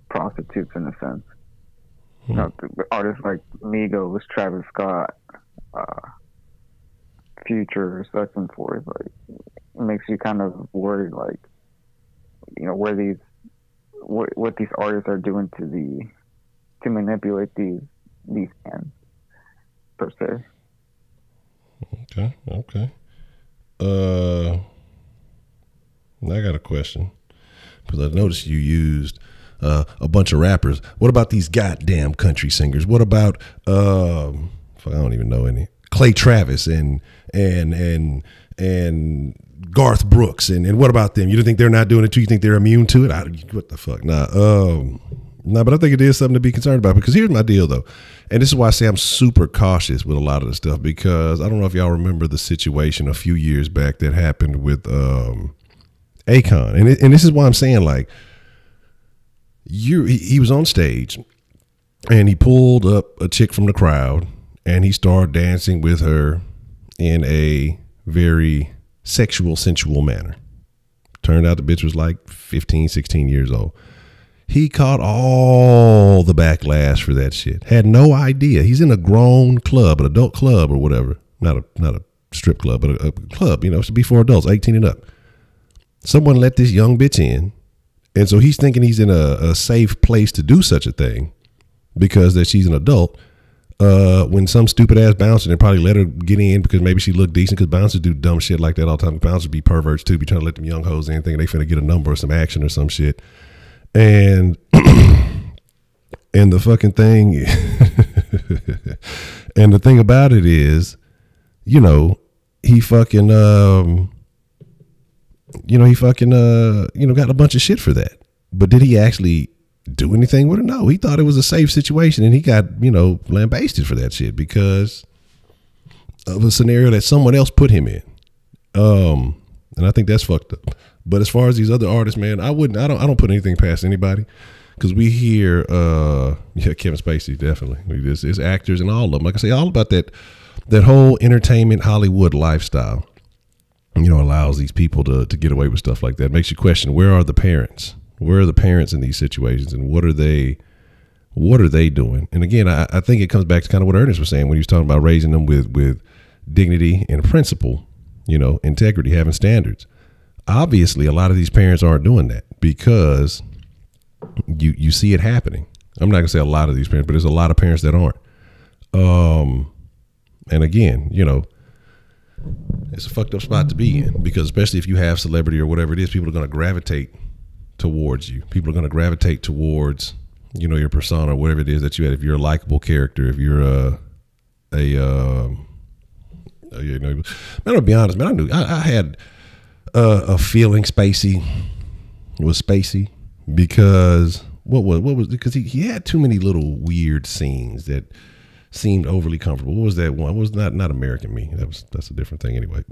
prostitutes in a sense. Artists like Migos, Travis Scott, Future, such and forth. Like, it makes you kind of worried, like, where these, what these artists are doing to manipulate these fans per se.
Okay. I got a question because I noticed you used a bunch of rappers. What about these goddamn country singers? What about I don't even know any. Clay Travis and Garth Brooks and what about them? You don't think they're not doing it too? You think they're immune to it? What the fuck? But I think it is something to be concerned about, because here's my deal though. And this is why I say I'm super cautious with a lot of the stuff, because I don't know if y'all remember the situation a few years back that happened with Akon. And this is why I'm saying, like, he was on stage and he pulled up a chick from the crowd and he started dancing with her in a very sexual, sensual manner. Turned out the bitch was like 15, 16 years old. He caught all the backlash for that shit. Had no idea. He's in a grown club, an adult club or whatever. Not a strip club, but a club, it's to be for adults, 18 and up. Someone let this young bitch in. And so he's thinking he's in a safe place to do such a thing because that she's an adult. When some stupid ass bouncer, they probably let her get in because maybe she looked decent, because bouncers do dumb shit like that all the time. Bouncers be perverts too, be trying to let them young hoes in thinking they finna get a number or some action or some shit. And the fucking thing and the thing about it is, he fucking got a bunch of shit for that. But did he actually do anything with it? No, he thought it was a safe situation, and he got, lambasted for that shit because of a scenario that someone else put him in. And I think that's fucked up. But as far as these other artists, man, I don't put anything past anybody, because we hear, Kevin Spacey, definitely. It's actors and all of them. Like I say, all about that whole entertainment Hollywood lifestyle, allows these people to get away with stuff like that. It makes you question, where are the parents? Where are the parents in these situations, and what are they doing? And again, I think it comes back to kind of what Ernest was saying when he was talking about raising them with dignity and principle, integrity, having standards. Obviously, a lot of these parents aren't doing that, because you see it happening. I'm not gonna say a lot of these parents, but there's a lot of parents that aren't. And again, it's a fucked up spot to be in, because especially if you have celebrity or whatever it is, people are going to gravitate towards you. People are going to gravitate towards, your persona, whatever it is that you had. If you're a likable character, if you're man, I'll be honest, man, I had a feeling Spacey was Spacey, because because he had too many little weird scenes that seemed overly comfortable. What was that one? It was not American Me. That's a different thing anyway.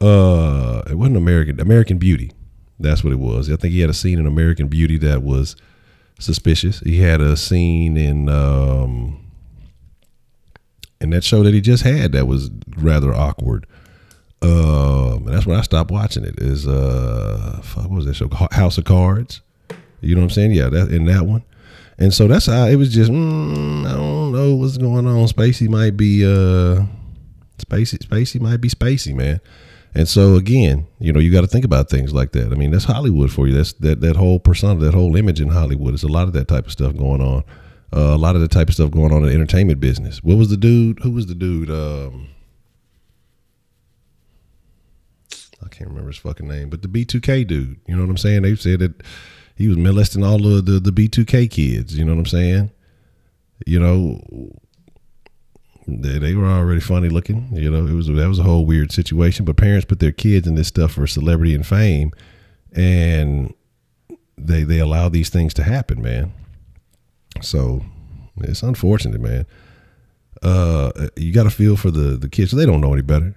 It wasn't American Beauty. That's what it was. I think he had a scene in American Beauty that was suspicious. He had a scene in that show that he just had that was rather awkward. And that's when I stopped watching it. Is what was that show? House of Cards. You know what I'm saying? Yeah, that in that one. And so that's how it was. Just I don't know what's going on. Spacey might be Spacey might be Spacey, man. And so again, you know, you got to think about things like that. I mean, that's Hollywood for you. That's that whole persona, that whole image in Hollywood. There's a lot of that type of stuff going on. A lot of the type of stuff going on in the entertainment business. What was the dude? Who was the dude? I can't remember his fucking name, but the B2K dude. You know what I'm saying? They said that he was molesting all of the B2K kids. You know what I'm saying? You know, they were already funny looking. You know, that was a whole weird situation. But parents put their kids in this stuff for celebrity and fame, and they allow these things to happen, man. So it's unfortunate, man. You got to feel for the kids. They don't know any better.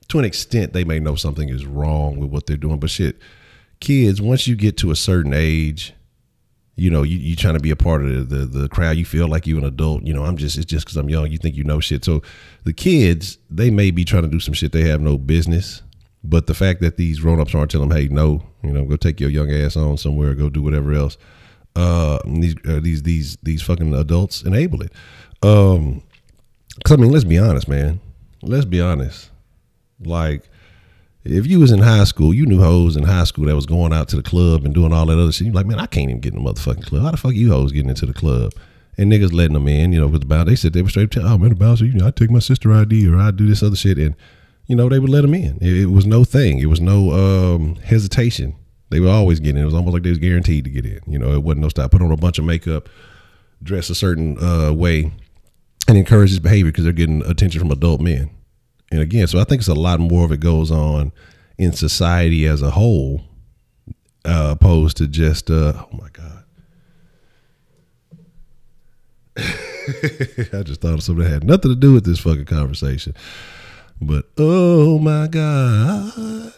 To an extent, they may know something is wrong with what they're doing, but shit, kids, once you get to a certain age, you know, you trying to be a part of the crowd. You feel like you're an adult. You know, it's just because I'm young. You think you know shit. So the kids, they may be trying to do some shit they have no business. But the fact that these grown-ups aren't telling them, hey, no, you know, go take your young ass on somewhere, go do whatever else. These fucking adults enable it. 'Cause I mean, let's be honest, man. Let's be honest. Like, if you was in high school, you knew hoes in high school that was going out to the club and doing all that other shit. You're like, man, I can't even get in the motherfucking club. How the fuck you hoes getting into the club? And niggas letting them in, you know, with the bouncer. They said they were straight up, oh man, the bouncer, you know, I take my sister ID or I do this other shit, and you know, they would let them in. It was no thing. It was no hesitation. They would always get in. It was almost like they was guaranteed to get in. You know, it wasn't no stop. Put on a bunch of makeup, dress a certain way, and encourage this behavior because they're getting attention from adult men. And again, so I think it's a lot more of it goes on in society as a whole, opposed to just, oh my God. I just thought of something that had nothing to do with this fucking conversation. But, oh my God.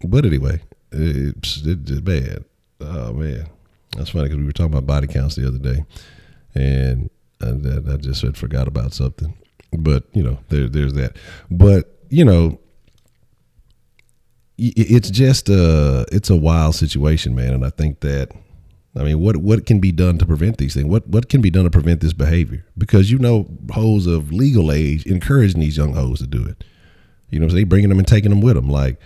But anyway, it's bad. Oh man. That's funny because we were talking about body counts the other day. And I just forgot about something. But, you know, there's that. But, you know, it's just it's a wild situation, man. And I think that, I mean, what can be done to prevent these things? What can be done to prevent this behavior? Because, you know, hoes of legal age encouraging these young hoes to do it. You know, so they bringing them and taking them with them. Like,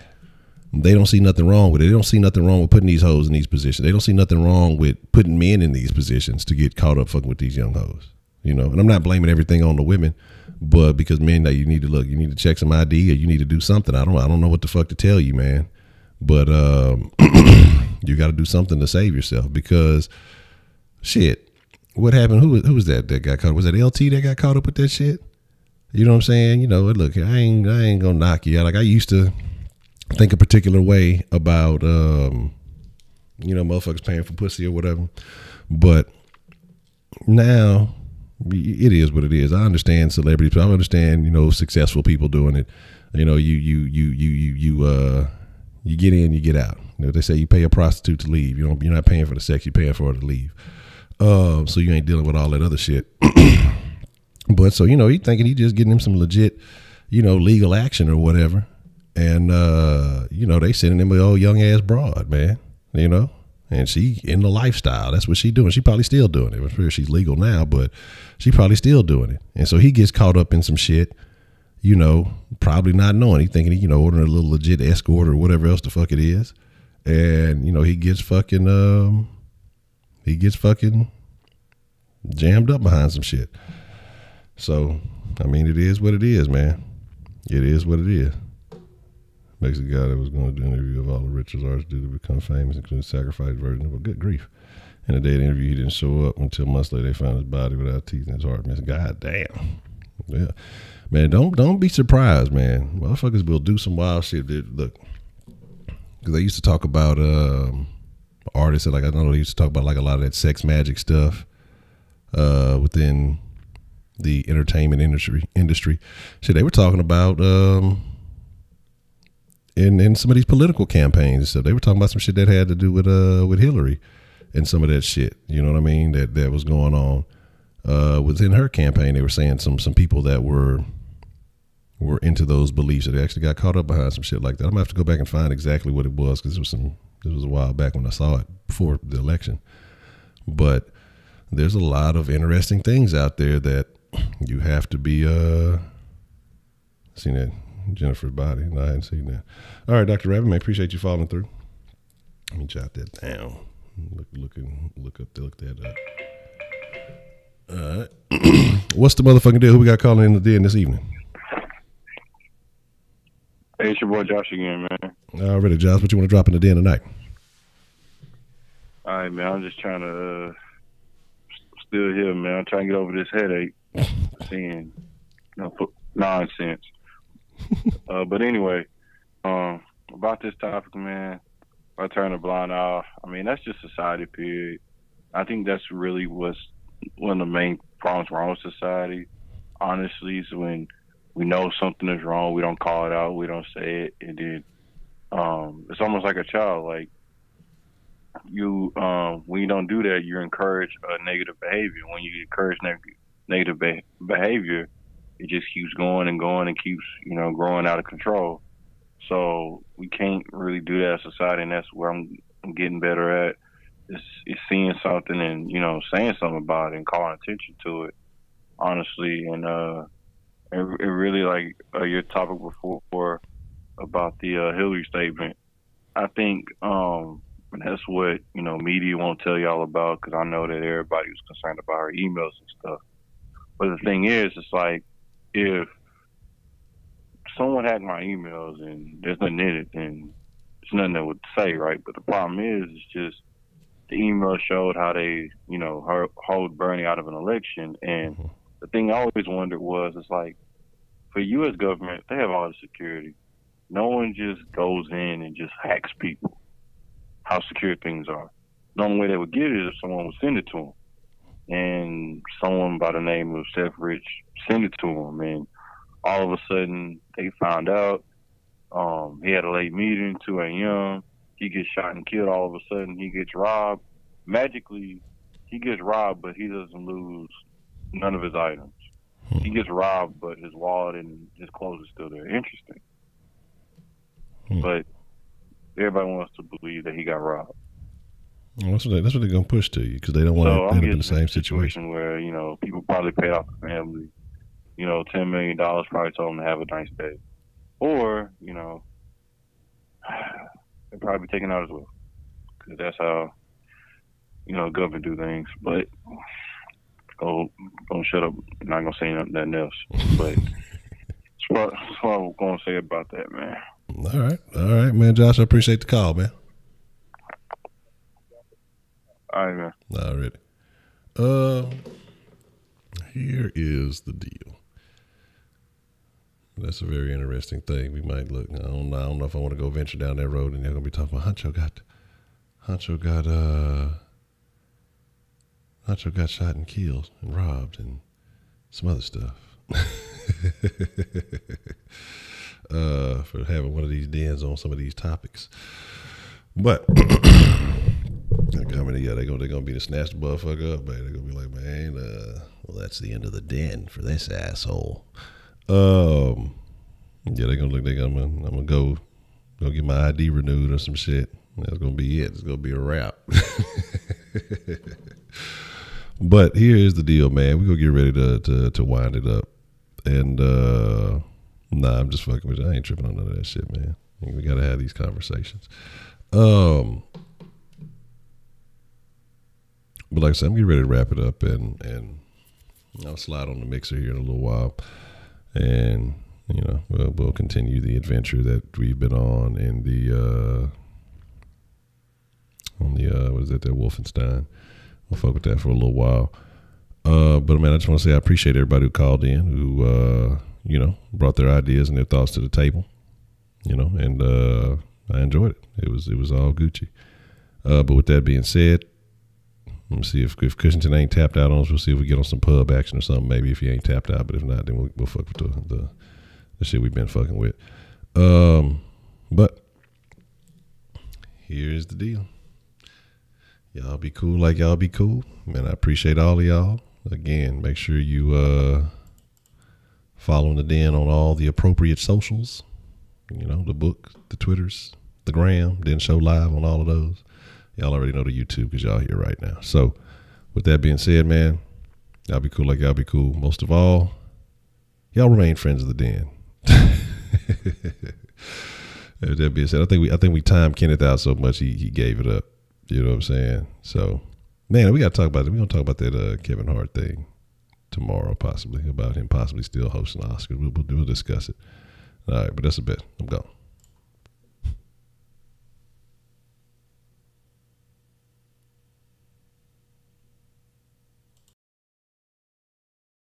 they don't see nothing wrong with it. They don't see nothing wrong with putting these hoes in these positions. They don't see nothing wrong with putting men in these positions to get caught up fucking with these young hoes. You know, and I'm not blaming everything on the women, but because men, that you need to check some ID or you need to do something. I don't know what the fuck to tell you, man. But you got to do something to save yourself because shit. What happened? Who was that got caught? Was it LT that got caught up with that shit? You know what I'm saying? You know, look, I ain't gonna knock you out. Like I used to think a particular way about you know, motherfuckers paying for pussy or whatever. But now it is what it is. I understand celebrities, but I understand, you know, successful people doing it. You know, you get in, you get out. You know, they say you pay a prostitute to leave. You're not paying for the sex, you're paying for her to leave. So you ain't dealing with all that other shit. But so, you know, he thinking he just getting him some legit, you know, legal action or whatever. And, you know, they sending him an old young ass broad, man, you know, and she in the lifestyle. That's what she doing. She probably still doing it. I'm sure she's legal now, but she probably still doing it. And so he gets caught up in some shit, you know, probably not knowing. He thinking, you know, ordering a little legit escort or whatever else the fuck it is. And, you know, he gets fucking jammed up behind some shit. So, I mean, it is what it is, man. It is what it is. Makes a guy that was going to do an interview of all the richest artists do to become famous, including sacrifice version of a good grief. In the day of the interview, he didn't show up until months later. They found his body without teeth and his heart missing. God damn. Yeah. Man, don't be surprised, man. Motherfuckers will do some wild shit. Look, because they used to talk about artists, and like I know they used to talk about like a lot of that sex magic stuff within the entertainment industry. Shit, they were talking about in some of these political campaigns. So they were talking about some shit that had to do with Hillary and some of that shit. You know what I mean? That was going on. within her campaign, they were saying some people that were into those beliefs that actually got caught up behind some shit like that. I'm gonna have to go back and find exactly what it was, because this was a while back when I saw it before the election. But there's a lot of interesting things out there that you have to be seen that Jennifer's body. No, I hadn't seen that. All right, Dr. Rabbit, man, appreciate you following through. Let me jot that down. Look that up. All right. What's the motherfucking deal? Who we got calling in the den this evening?
Hey, it's your boy Josh again, man.
Already, Josh. What you want to drop in the den tonight?
All right, man. I'm just trying to still here, man. I'm trying to get over this headache, seeing nonsense. But anyway, about this topic, man. If I turn a blind eye, I mean, that's just society, period. I think that's really what's one of the main problems wrong with society, honestly, is when we know something is wrong, we don't call it out, we don't say it, and then it's almost like a child. Like, you, when you don't do that, you encourage negative behavior. When you encourage negative behavior, it just keeps going and going and keeps, growing out of control. So we can't really do that as society, and that's where I'm getting better at. Is seeing something and, saying something about it and calling attention to it, honestly. And it really, like your topic before about the Hillary statement, I think that's what, media won't tell y'all about, because I know that everybody was concerned about her emails and stuff. But the thing is, it's like, if someone hacked my emails and there's nothing in it, then there's nothing that would say, right? But the problem is, it's just the email showed how they, hold Bernie out of an election. And the thing I always wondered was, it's like, for U.S. government, they have all the security. No one just goes in and just hacks people, how secure things are. The only way they would get it is if someone would send it to them. And someone by the name of Seth Rich sent it to them. And all of a sudden, they found out. He had a late meeting, 2 a.m. He gets shot and killed. All of a sudden, he gets robbed. Magically, he gets robbed, but he doesn't lose none of his items. He gets robbed, but his wallet and his clothes are still there. Interesting. But everybody wants to believe that he got robbed.
Well, that's what they're going to push to you, because they don't want to end up in the same situation
where, people probably paid off the family, $10 million, probably told them to have a nice day. Or, they're probably taken out as well, because that's how, government do things. But don't shut up. I'm not gonna say nothing else. But that's what I'm gonna say about that, man.
All right, man. Josh, I appreciate the call, man.
All right, man.
All right. Here is the deal. That's a very interesting thing. We might look. I don't know if I want to go venture down that road, and they're gonna be talking about Honcho got shot and killed and robbed and some other stuff. For having one of these dens on some of these topics. But they're gonna be to snatch the motherfucker up, man. They're gonna be like, man, well, that's the end of the den for this asshole. Yeah, I'm gonna go get my ID renewed or some shit. That's gonna be it. It's gonna be a wrap. But here is the deal, man. We're gonna get ready to wind it up. And I'm just fucking with you. I ain't tripping on none of that shit, man. We gotta have these conversations. But like I said, I'm getting ready to wrap it up, and I'll slide on the mixer here in a little while, and we'll continue the adventure that we've been on in the what is it, that Wolfenstein. We'll fuck with that for a little while. But man, I just want to say I appreciate everybody who called in, who brought their ideas and their thoughts to the table. And I enjoyed it. It was all Gucci. But with that being said, let me see if Cushington ain't tapped out on us. We'll see if we get on some pub action or something. Maybe if he ain't tapped out, but if not, then we'll fuck with the shit we've been fucking with. But here's the deal. Y'all be cool like y'all be cool. Man, I appreciate all of y'all. Again, make sure you following the Den on all the appropriate socials. You know, the book, the Twitters, the Gram, Den Show Live on all of those. Y'all already know the YouTube because y'all here right now. So with that being said, man, y'all be cool like y'all be cool. Most of all, y'all remain friends of the Den. With that being said, I think we timed Kenneth out so much he gave it up. You know what I'm saying? So, man, we got to talk about it. We're going to talk about that Kevin Hart thing tomorrow, possibly, about him possibly still hosting the Oscars. We'll discuss it. All right, but that's a bet. I'm gone.